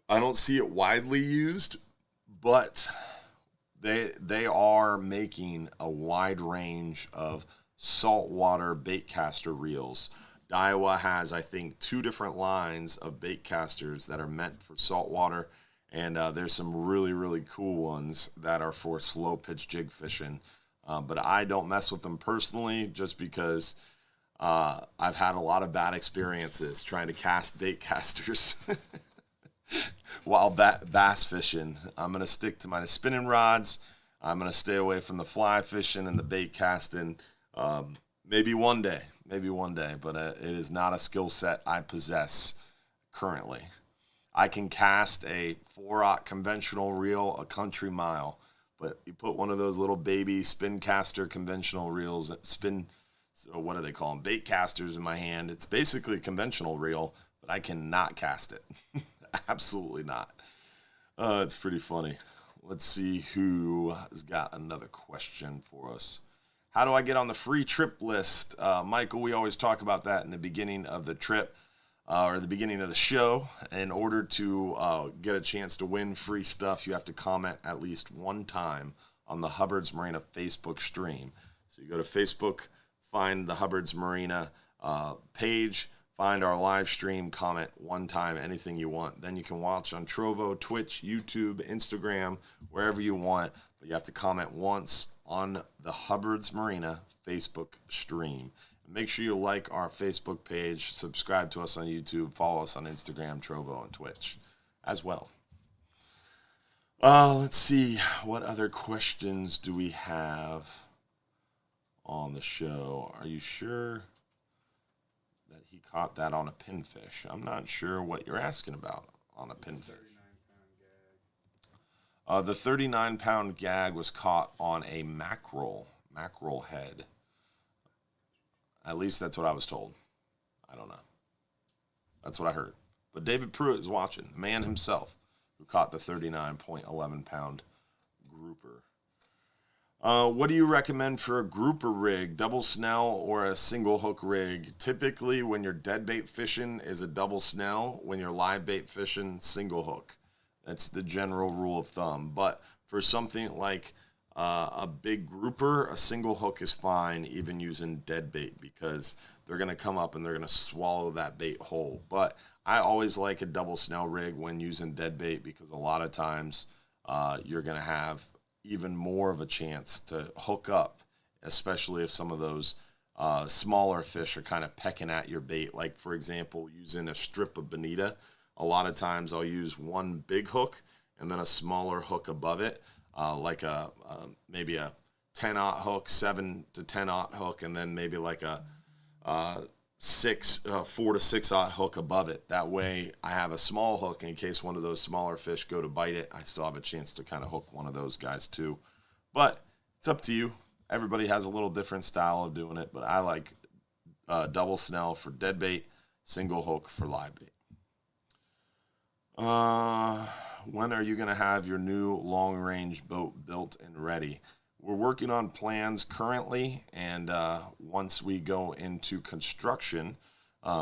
I don't see it widely used, but they are making a wide range of saltwater bait caster reels. Daiwa has, I think, 2 different lines of bait casters that are meant for saltwater, And there's some really, really cool ones that are for slow pitch jig fishing. But I don't mess with them personally just because I've had a lot of bad experiences trying to cast bait casters while bass fishing. I'm going to stick to my spinning rods. I'm going to stay away from the fly fishing and the bait casting. Maybe one day, but it is not a skill set I possess currently. I can cast a 4/0 conventional reel a country mile, but you put one of those little baby spin caster conventional reels, so what do they call them? Bait casters in my hand. It's basically a conventional reel, but I cannot cast it. Absolutely not. It's pretty funny. Let's see who has got another question for us. How do I get on the free trip list? Michael, we always talk about that in the beginning of the trip or the beginning of the show. In order to get a chance to win free stuff, you have to comment at least one time on the Hubbard's Marina Facebook stream. So you go to Facebook, find the Hubbard's Marina page, find our live stream, comment one time, anything you want. Then you can watch on Trovo, Twitch, YouTube, Instagram, wherever you want. But you have to comment once on the Hubbard's Marina Facebook stream. And make sure you like our Facebook page, subscribe to us on YouTube, follow us on Instagram, Trovo, and Twitch as well. Let's see, what other questions do we have on the show? Are you sure that he caught that on a pinfish? I'm not sure what you're asking about on a pinfish. The 39-pound gag was caught on a mackerel head. At least that's what I was told. I don't know. That's what I heard. But David Pruitt is watching, the man himself, who caught the 39.11-pound grouper. What do you recommend for a grouper rig, double snell or a single hook rig? Typically, when you're deadbait fishing, is a double snell. When you're live bait fishing, single hook. That's the general rule of thumb. But for something like a big grouper, a single hook is fine, even using dead bait, because they're going to come up and they're going to swallow that bait whole. But I always like a double snell rig when using dead bait, because a lot of times you're going to have even more of a chance to hook up, especially if some of those smaller fish are kind of pecking at your bait. Like, for example, using a strip of bonita. A lot of times I'll use one big hook and then a smaller hook above it, like maybe a 10-aught hook, 7 to 10-aught hook, and then maybe like a 4 to 6-aught hook above it. That way I have a small hook in case one of those smaller fish go to bite it. I still have a chance to kind of hook one of those guys too. But it's up to you. Everybody has a little different style of doing it, but I like double snell for dead bait, single hook for live bait. When are you going to have your new long-range boat built and ready? We're working on plans currently, and once we go into construction,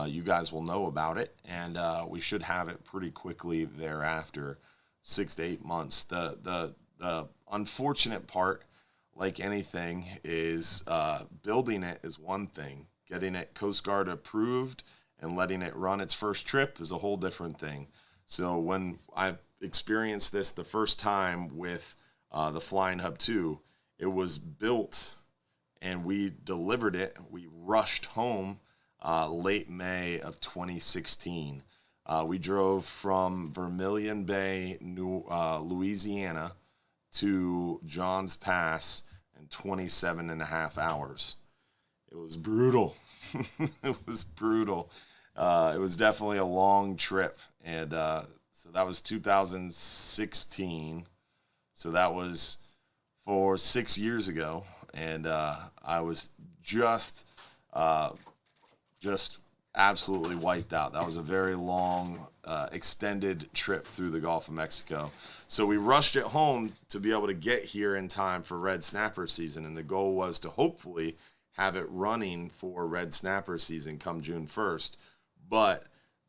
you guys will know about it, and we should have it pretty quickly thereafter, 6 to 8 months. The unfortunate part, like anything, is building it is one thing. Getting it Coast Guard approved and letting it run its first trip is a whole different thing. So when I experienced this the first time with the Flying Hub 2, it was built and we delivered it. We rushed home late May of 2016. We drove from Vermilion Bay, Louisiana to Johns Pass in 27 and a half hours. It was brutal. It was brutal. It was definitely a long trip, and so that was 2016. So that was for 6 years ago, and I was just absolutely wiped out. That was a very long, extended trip through the Gulf of Mexico. So we rushed it home to be able to get here in time for red snapper season, and the goal was to hopefully have it running for red snapper season come June 1st. But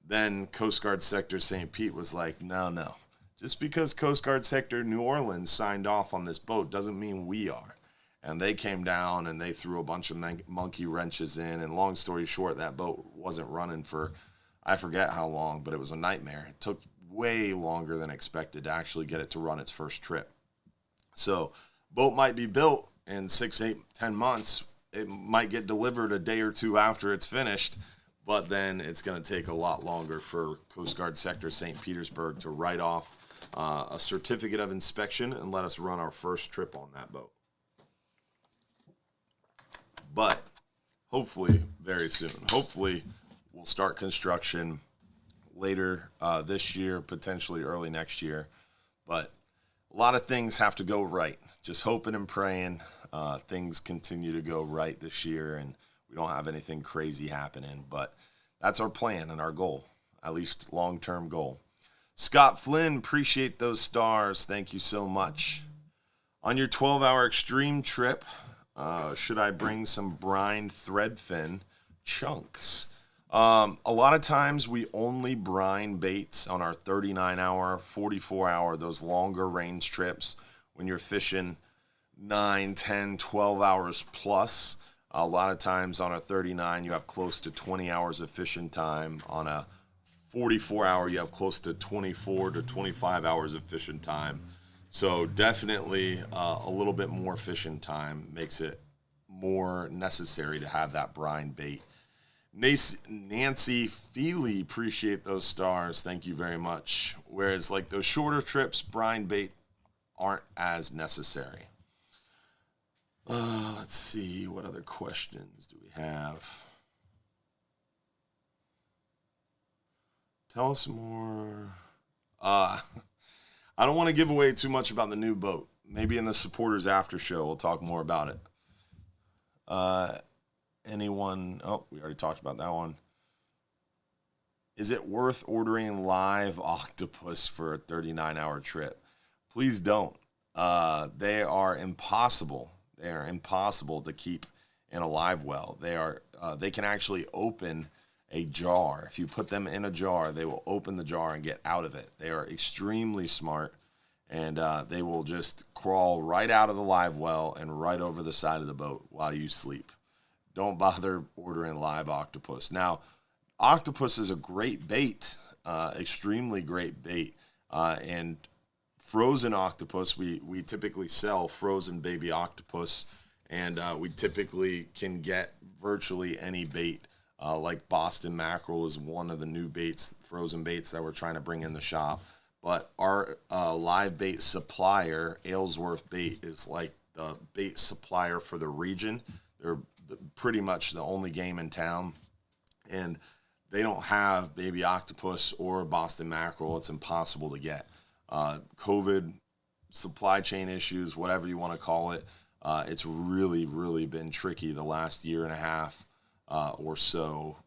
then Coast Guard Sector St. Pete was like, no. Just because Coast Guard Sector New Orleans signed off on this boat doesn't mean we are. And they came down and they threw a bunch of monkey wrenches in. And long story short, that boat wasn't running for, I forget how long, but it was a nightmare. It took way longer than expected to actually get it to run its first trip. So boat might be built in 6, 8, 10 months. It might get delivered a day or two after it's finished, but then it's going to take a lot longer for Coast Guard Sector St. Petersburg to write off a certificate of inspection and let us run our first trip on that boat. But hopefully very soon. Hopefully we'll start construction later this year, potentially early next year. But a lot of things have to go right. Just hoping and praying things continue to go right this year and we don't have anything crazy happening. But that's our plan and our goal, at least long-term goal. Scott Flynn, appreciate those stars. Thank you so much. On your 12-hour extreme trip, should I bring some brine threadfin chunks? A lot of times we only brine baits on our 39-hour, 44-hour, those longer range trips when you're fishing 9, 10, 12 hours plus. A lot of times on a 39, you have close to 20 hours of fishing time. On a 44-hour, you have close to 24 to 25 hours of fishing time. So definitely a little bit more fishing time makes it more necessary to have that brine bait. Nancy Feely, appreciate those stars. Thank you very much. Whereas like those shorter trips, brine bait aren't as necessary. Let's see, what other questions do we have? Tell us more. I don't want to give away too much about the new boat. Maybe in the supporters after show, we'll talk more about it. Anyone? Oh, we already talked about that one. Is it worth ordering live octopus for a 39-hour trip? Please don't. They are impossible. They are impossible to keep in a live well. They can actually open a jar. If you put them in a jar, they will open the jar and get out of it. They are extremely smart, and they will just crawl right out of the live well and right over the side of the boat while you sleep. Don't bother ordering live octopus. Now, octopus is a great bait, extremely great bait, and frozen octopus, we typically sell frozen baby octopus, and we typically can get virtually any bait. Like Boston mackerel is one of the new baits, frozen baits that we're trying to bring in the shop. But our live bait supplier, Aylesworth Bait, is like the bait supplier for the region. They're pretty much the only game in town. And they don't have baby octopus or Boston mackerel. It's impossible to get. COVID, supply chain issues, whatever you want to call it, it's really, really been tricky the last year and a half or so.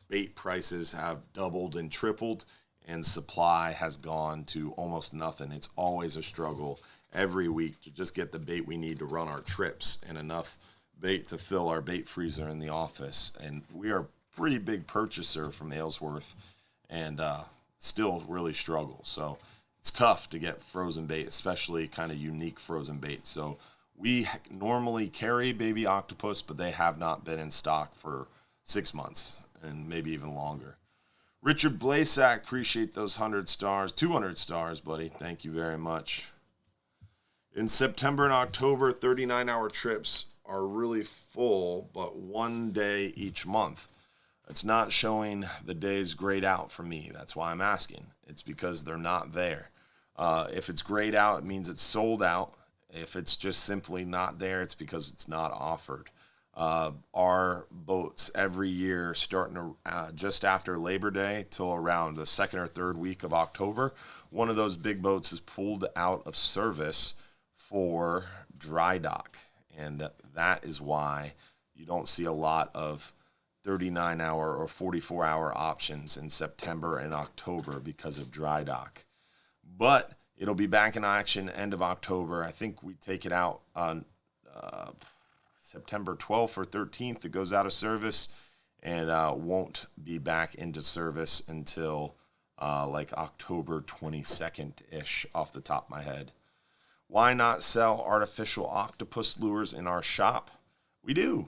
Bait prices have doubled and tripled, and supply has gone to almost nothing. It's always a struggle every week to just get the bait we need to run our trips and enough bait to fill our bait freezer in the office. And we are a pretty big purchaser from Aylesworth and still really struggle. So it's tough to get frozen bait, especially kind of unique frozen bait. So we normally carry baby octopus, but they have not been in stock for 6 months and maybe even longer. Richard Blasak, appreciate those 100 stars. 200 stars, buddy. Thank you very much. In September and October, 39-hour trips are really full, but 1 day each month. It's not showing the days grayed out for me. That's why I'm asking. It's because they're not there. If it's grayed out, it means it's sold out. If it's just simply not there, it's because it's not offered. Our boats every year, starting to, just after Labor Day till around the second or third week of October, one of those big boats is pulled out of service for dry dock. And that is why you don't see a lot of 39-hour or 44-hour options in September and October because of dry dock. But it'll be back in action end of October. I think we take it out on September 12th or 13th. It goes out of service and won't be back into service until like October 22nd-ish off the top of my head. Why not sell artificial octopus lures in our shop? We do.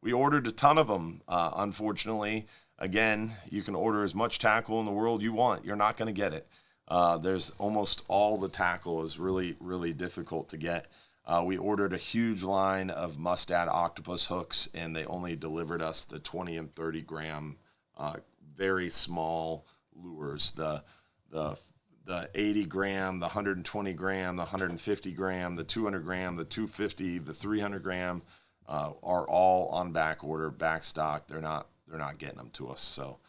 We ordered a ton of them. Unfortunately, Again, you can order as much tackle in the world you want. You're not going to get it. There's almost all the tackle is really, really difficult to get. We ordered a huge line of Mustad octopus hooks, and they only delivered us the 20 and 30 gram, very small lures. The 80 gram, the 120 gram, the 150 gram, the 200 gram, the 250, the 300 gram are all on back order, back stock. They're not getting them to us. So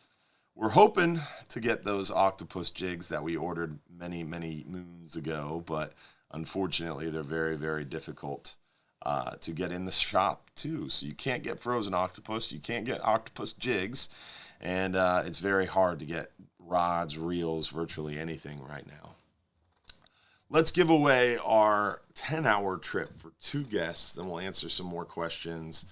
we're hoping to get those octopus jigs that we ordered many, many moons ago, but unfortunately they're very, very difficult to get in the shop too. So you can't get frozen octopus, you can't get octopus jigs, and it's very hard to get rods, reels, virtually anything right now. Let's give away our 10-hour trip for 2 guests, then we'll answer some more questions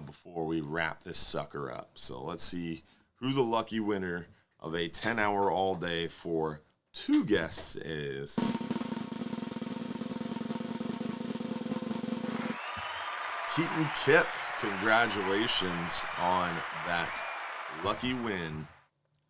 before we wrap this sucker up. So let's see who the lucky winner of a 10-hour all day for 2 guests is. Keaton Kip, congratulations on that lucky win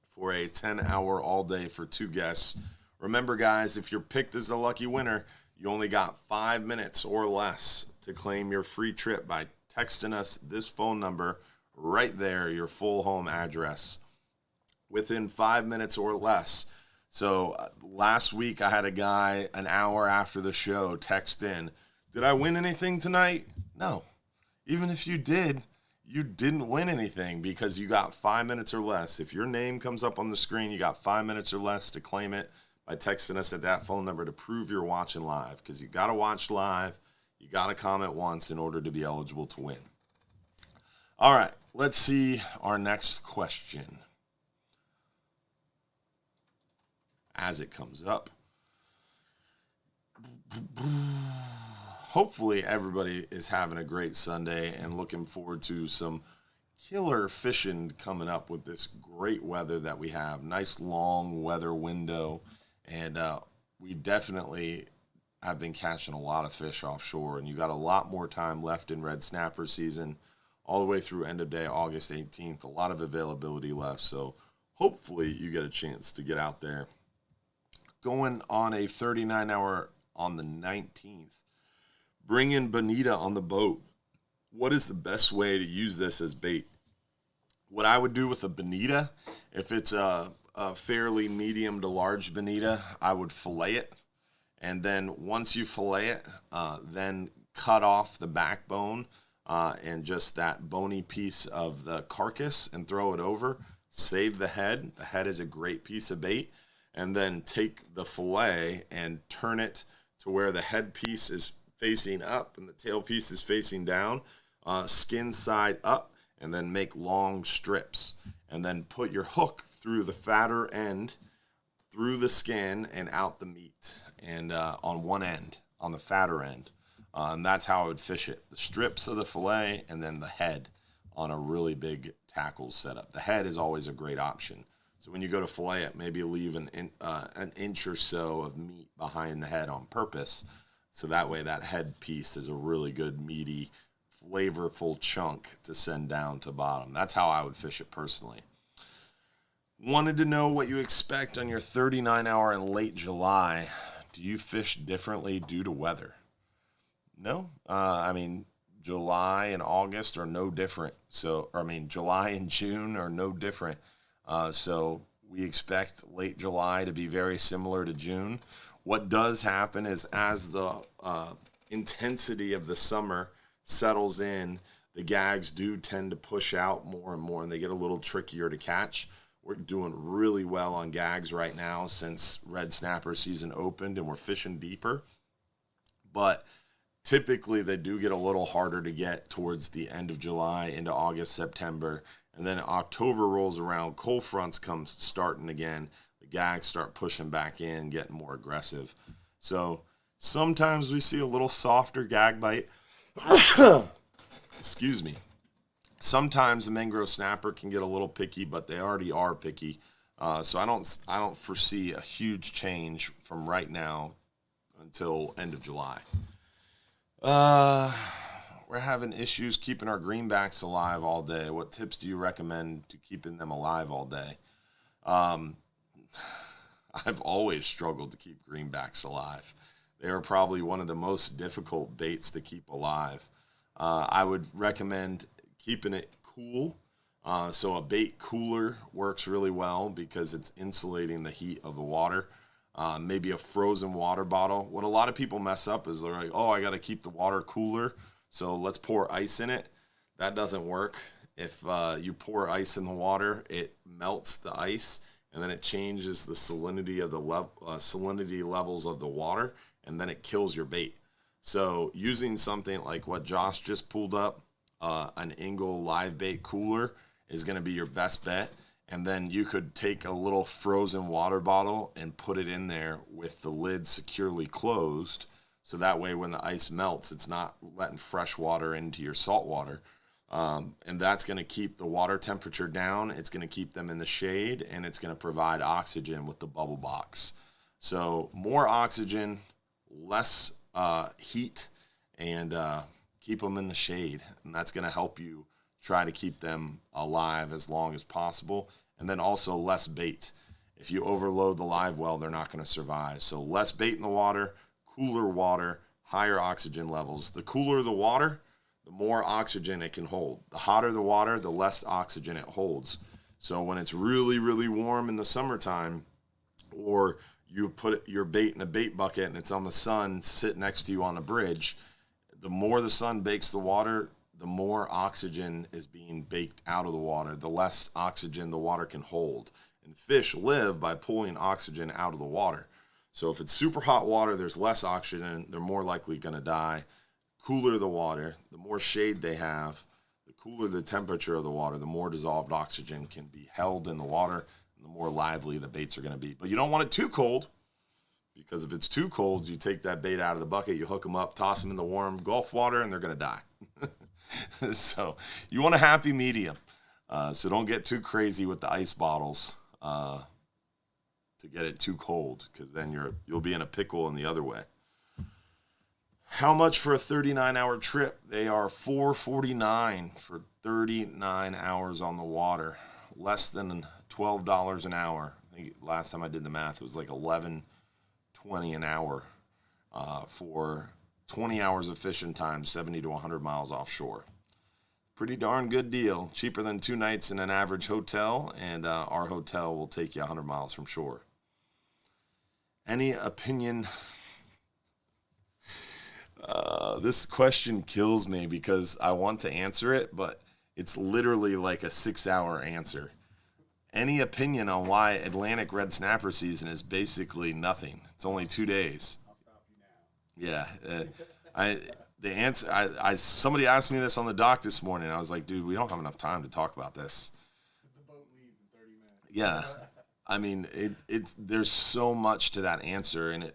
for a 10-hour all day for 2 guests. Remember, guys, if you're picked as the lucky winner, you only got 5 minutes or less to claim your free trip by texting us this phone number right there, your full home address, within 5 minutes or less. So last week I had a guy an hour after the show text in, "Did I win anything tonight?" No. Even if you did, you didn't win anything because you got 5 minutes or less. If your name comes up on the screen, you got 5 minutes or less to claim it by texting us at that phone number to prove you're watching live, because you got to watch live. You got to comment once in order to be eligible to win. All right, let's see our next question as it comes up. Hopefully everybody is having a great Sunday and looking forward to some killer fishing coming up with this great weather that we have. Nice long weather window, and we definitely have been catching a lot of fish offshore, and you got a lot more time left in red snapper season all the way through end of day August 18th. A lot of availability left, so hopefully you get a chance to get out there. Going on a 39-hour on the 19th. Bring in bonita on the boat. What is the best way to use this as bait? What I would do with a bonita, if it's a fairly medium to large bonita, I would fillet it. And then once you fillet it, then cut off the backbone and just that bony piece of the carcass and throw it over. Save the head. The head is a great piece of bait. And then take the fillet and turn it to where the head piece is facing up and the tail piece is facing down. Skin side up, and then make long strips. And then put your hook through the fatter end, through the skin, and out the meat. And on one end, on the fatter end. And that's how I would fish it. The strips of the fillet and then the head on a really big tackle setup. The head is always a great option. So when you go to fillet it, maybe leave an inch or so of meat behind the head on purpose. So that way that head piece is a really good, meaty, flavorful chunk to send down to bottom. That's how I would fish it personally. Wanted to know what you expect on your 39-hour in late July. Do you fish differently due to weather? No. July and August are no different. July and June are no different. So we expect late July to be very similar to June. What does happen is as the intensity of the summer settles in, the gags do tend to push out more and more, and they get a little trickier to catch. We're doing really well on gags right now since red snapper season opened, and we're fishing deeper. But typically they do get a little harder to get towards the end of July into August, September. And then October rolls around, cold fronts come starting again. The gags start pushing back in, getting more aggressive. So sometimes we see a little softer gag bite. Excuse me. Sometimes the mangrove snapper can get a little picky, but they already are picky. So I don't foresee a huge change from right now until end of July. We're we're having issues keeping our greenbacks alive all day. What tips do you recommend to keeping them alive all day? I've always struggled to keep greenbacks alive. They are probably one of the most difficult baits to keep alive. I would recommend keeping it cool. So a bait cooler works really well because it's insulating the heat of the water. Maybe a frozen water bottle. What a lot of people mess up is they're like, oh, I got to keep the water cooler, so let's pour ice in it. That doesn't work. If you pour ice in the water, it melts the ice, and then it changes the salinity of the salinity levels of the water, and then it kills your bait. So using something like what Josh just pulled up, an Engel live bait cooler, is going to be your best bet. And then you could take a little frozen water bottle and put it in there with the lid securely closed. So that way when the ice melts, it's not letting fresh water into your salt water. And that's going to keep the water temperature down. It's going to keep them in the shade, and it's going to provide oxygen with the bubble box. So more oxygen, less heat, and keep them in the shade. And that's going to help you try to keep them alive as long as possible. And then also less bait. If you overload the live well, they're not going to survive. So less bait in the water, cooler water, higher oxygen levels. The cooler the water, the more oxygen it can hold. The hotter the water, the less oxygen it holds. So when it's really, really warm in the summertime, or you put your bait in a bait bucket and it's on the sun, sit next to you on a bridge, the more the sun bakes the water, the more oxygen is being baked out of the water, the less oxygen the water can hold. And fish live by pulling oxygen out of the water. So if it's super hot water, there's less oxygen, they're more likely going to die. Cooler the water, the more shade they have, the cooler the temperature of the water, the more dissolved oxygen can be held in the water, and the more lively the baits are going to be. But you don't want it too cold, because if it's too cold, you take that bait out of the bucket, you hook them up, toss them in the warm Gulf water, and they're going to die. So you want a happy medium. So don't get too crazy with the ice bottles to get it too cold, because then you'll be in a pickle in the other way. How much for a 39-hour trip? They are $4.49 for 39 hours on the water. Less than $12 an hour. I think last time I did the math, it was like $11.20 an hour for 20 hours of fishing time, 70 to 100 miles offshore. Pretty darn good deal. Cheaper than 2 nights in an average hotel, and our hotel will take you 100 miles from shore. Any opinion? This question kills me because I want to answer it, but it's literally like a 6-hour answer. Any opinion on why Atlantic red snapper season is basically nothing? It's only 2 days. I'll stop you now. Yeah. The answer. Somebody asked me this on the dock this morning. I was like, dude, we don't have enough time to talk about this. The boat leaves in 30 minutes. Yeah. I mean, there's so much to that answer, and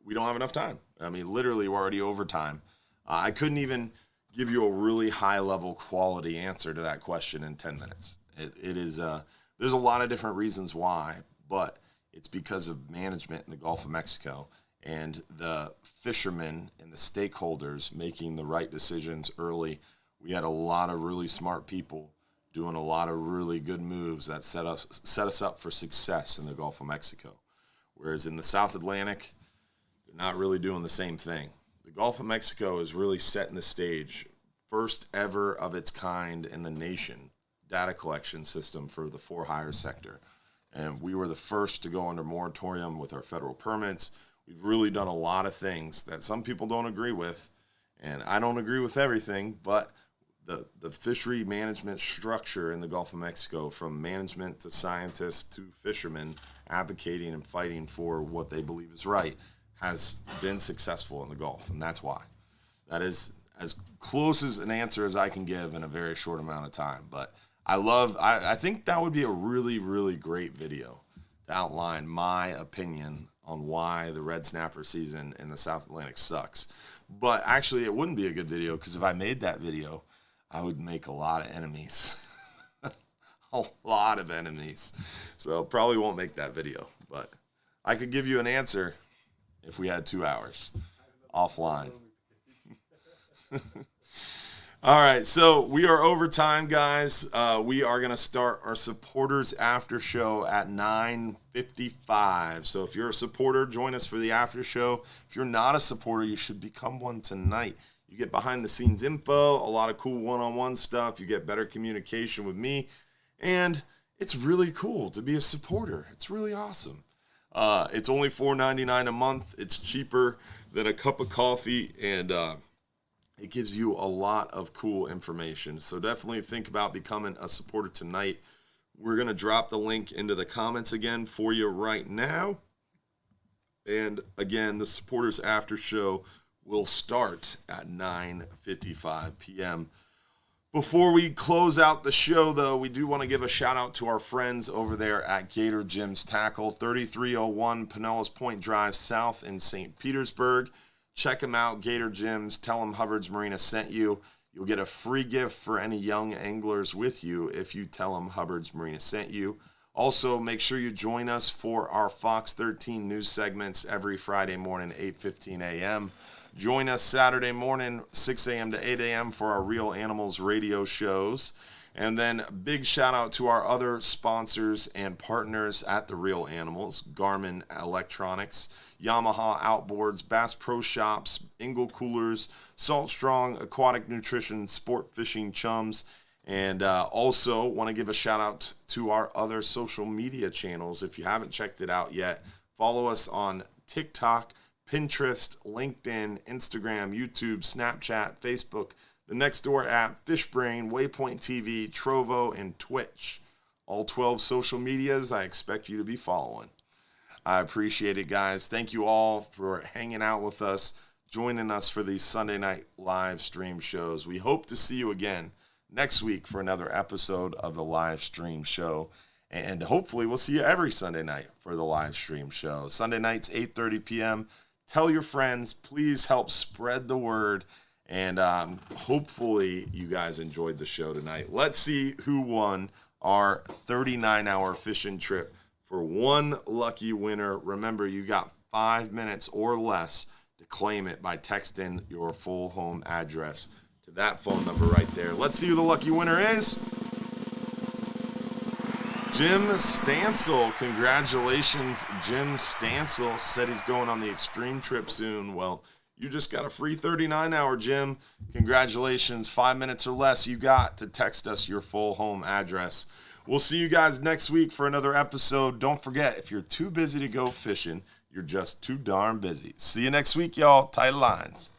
we don't have enough time. I mean, literally, we're already over time. I couldn't even give you a really high-level quality answer to that question in 10 minutes. It is. There's a lot of different reasons why, but it's because of management in the Gulf of Mexico and the fishermen and the stakeholders making the right decisions early. We had a lot of really smart people doing a lot of really good moves that set us up for success in the Gulf of Mexico. Whereas in the South Atlantic, they're not really doing the same thing. The Gulf of Mexico is really setting the stage, first ever of its kind in the nation, data collection system for the for-hire sector. And we were the first to go under moratorium with our federal permits. We've really done a lot of things that some people don't agree with, and I don't agree with everything, but the fishery management structure in the Gulf of Mexico, from management to scientists to fishermen advocating and fighting for what they believe is right, has been successful in the Gulf, and that's why. That is as close as an answer as I can give in a very short amount of time. But I think that would be a really, really great video to outline my opinion on why the red snapper season in the South Atlantic sucks. But actually, it wouldn't be a good video, because if I made that video, I would make a lot of enemies. A lot of enemies. So probably won't make that video. But I could give you an answer if we had 2 hours offline. All right, so we are over time, guys. We are going to start our supporters after show at 9:55. So if you're a supporter, join us for the after show. If you're not a supporter, you should become one tonight. You get behind the scenes info, a lot of cool one-on-one stuff. You get better communication with me, and it's really cool to be a supporter. It's really awesome. It's only $4.99 a month. It's cheaper than a cup of coffee, and it gives you a lot of cool information. So definitely think about becoming a supporter tonight. We're going to drop the link into the comments again for you right now. And again, the supporters after show will start at 9:55 p.m. Before we close out the show, though, we do want to give a shout out to our friends over there at Gator Gyms Tackle, 3301 Pinellas Point Drive South in St. Petersburg. Check them out, Gator Gyms. Tell them Hubbard's Marina sent you. You'll get a free gift for any young anglers with you if you tell them Hubbard's Marina sent you. Also, make sure you join us for our Fox 13 news segments every Friday morning, 8:15 a.m. Join us Saturday morning, 6 a.m. to 8 a.m. for our Real Animals radio shows. And then big shout out to our other sponsors and partners at the Real Animals: Garmin Electronics, Yamaha Outboards, Bass Pro Shops, Engel Coolers, Salt Strong, Aquatic Nutrition, Sport Fishing Chums. And also want to give a shout out to our other social media channels. If you haven't checked it out yet, follow us on TikTok, Pinterest, LinkedIn, Instagram, YouTube, Snapchat, Facebook, the Nextdoor app, Fishbrain, Waypoint TV, Trovo, and Twitch. All 12 social medias I expect you to be following. I appreciate it, guys. Thank you all for hanging out with us, joining us for these Sunday night live stream shows. We hope to see you again next week for another episode of the live stream show. And hopefully we'll see you every Sunday night for the live stream show. Sunday nights, 8:30 p.m. Tell your friends. Please help spread the word. And hopefully you guys enjoyed the show tonight. Let's see who won our 39-hour fishing trip for one lucky winner. Remember, you got 5 minutes or less to claim it by texting your full home address to that phone number right there. Let's see who the lucky winner is. Jim Stansel. Congratulations, Jim Stansel. Said he's going on the extreme trip soon. Well, you just got a free 39-hour, Jim. Congratulations. 5 minutes or less you got to text us your full home address. We'll see you guys next week for another episode. Don't forget, if you're too busy to go fishing, you're just too darn busy. See you next week, y'all. Tight lines.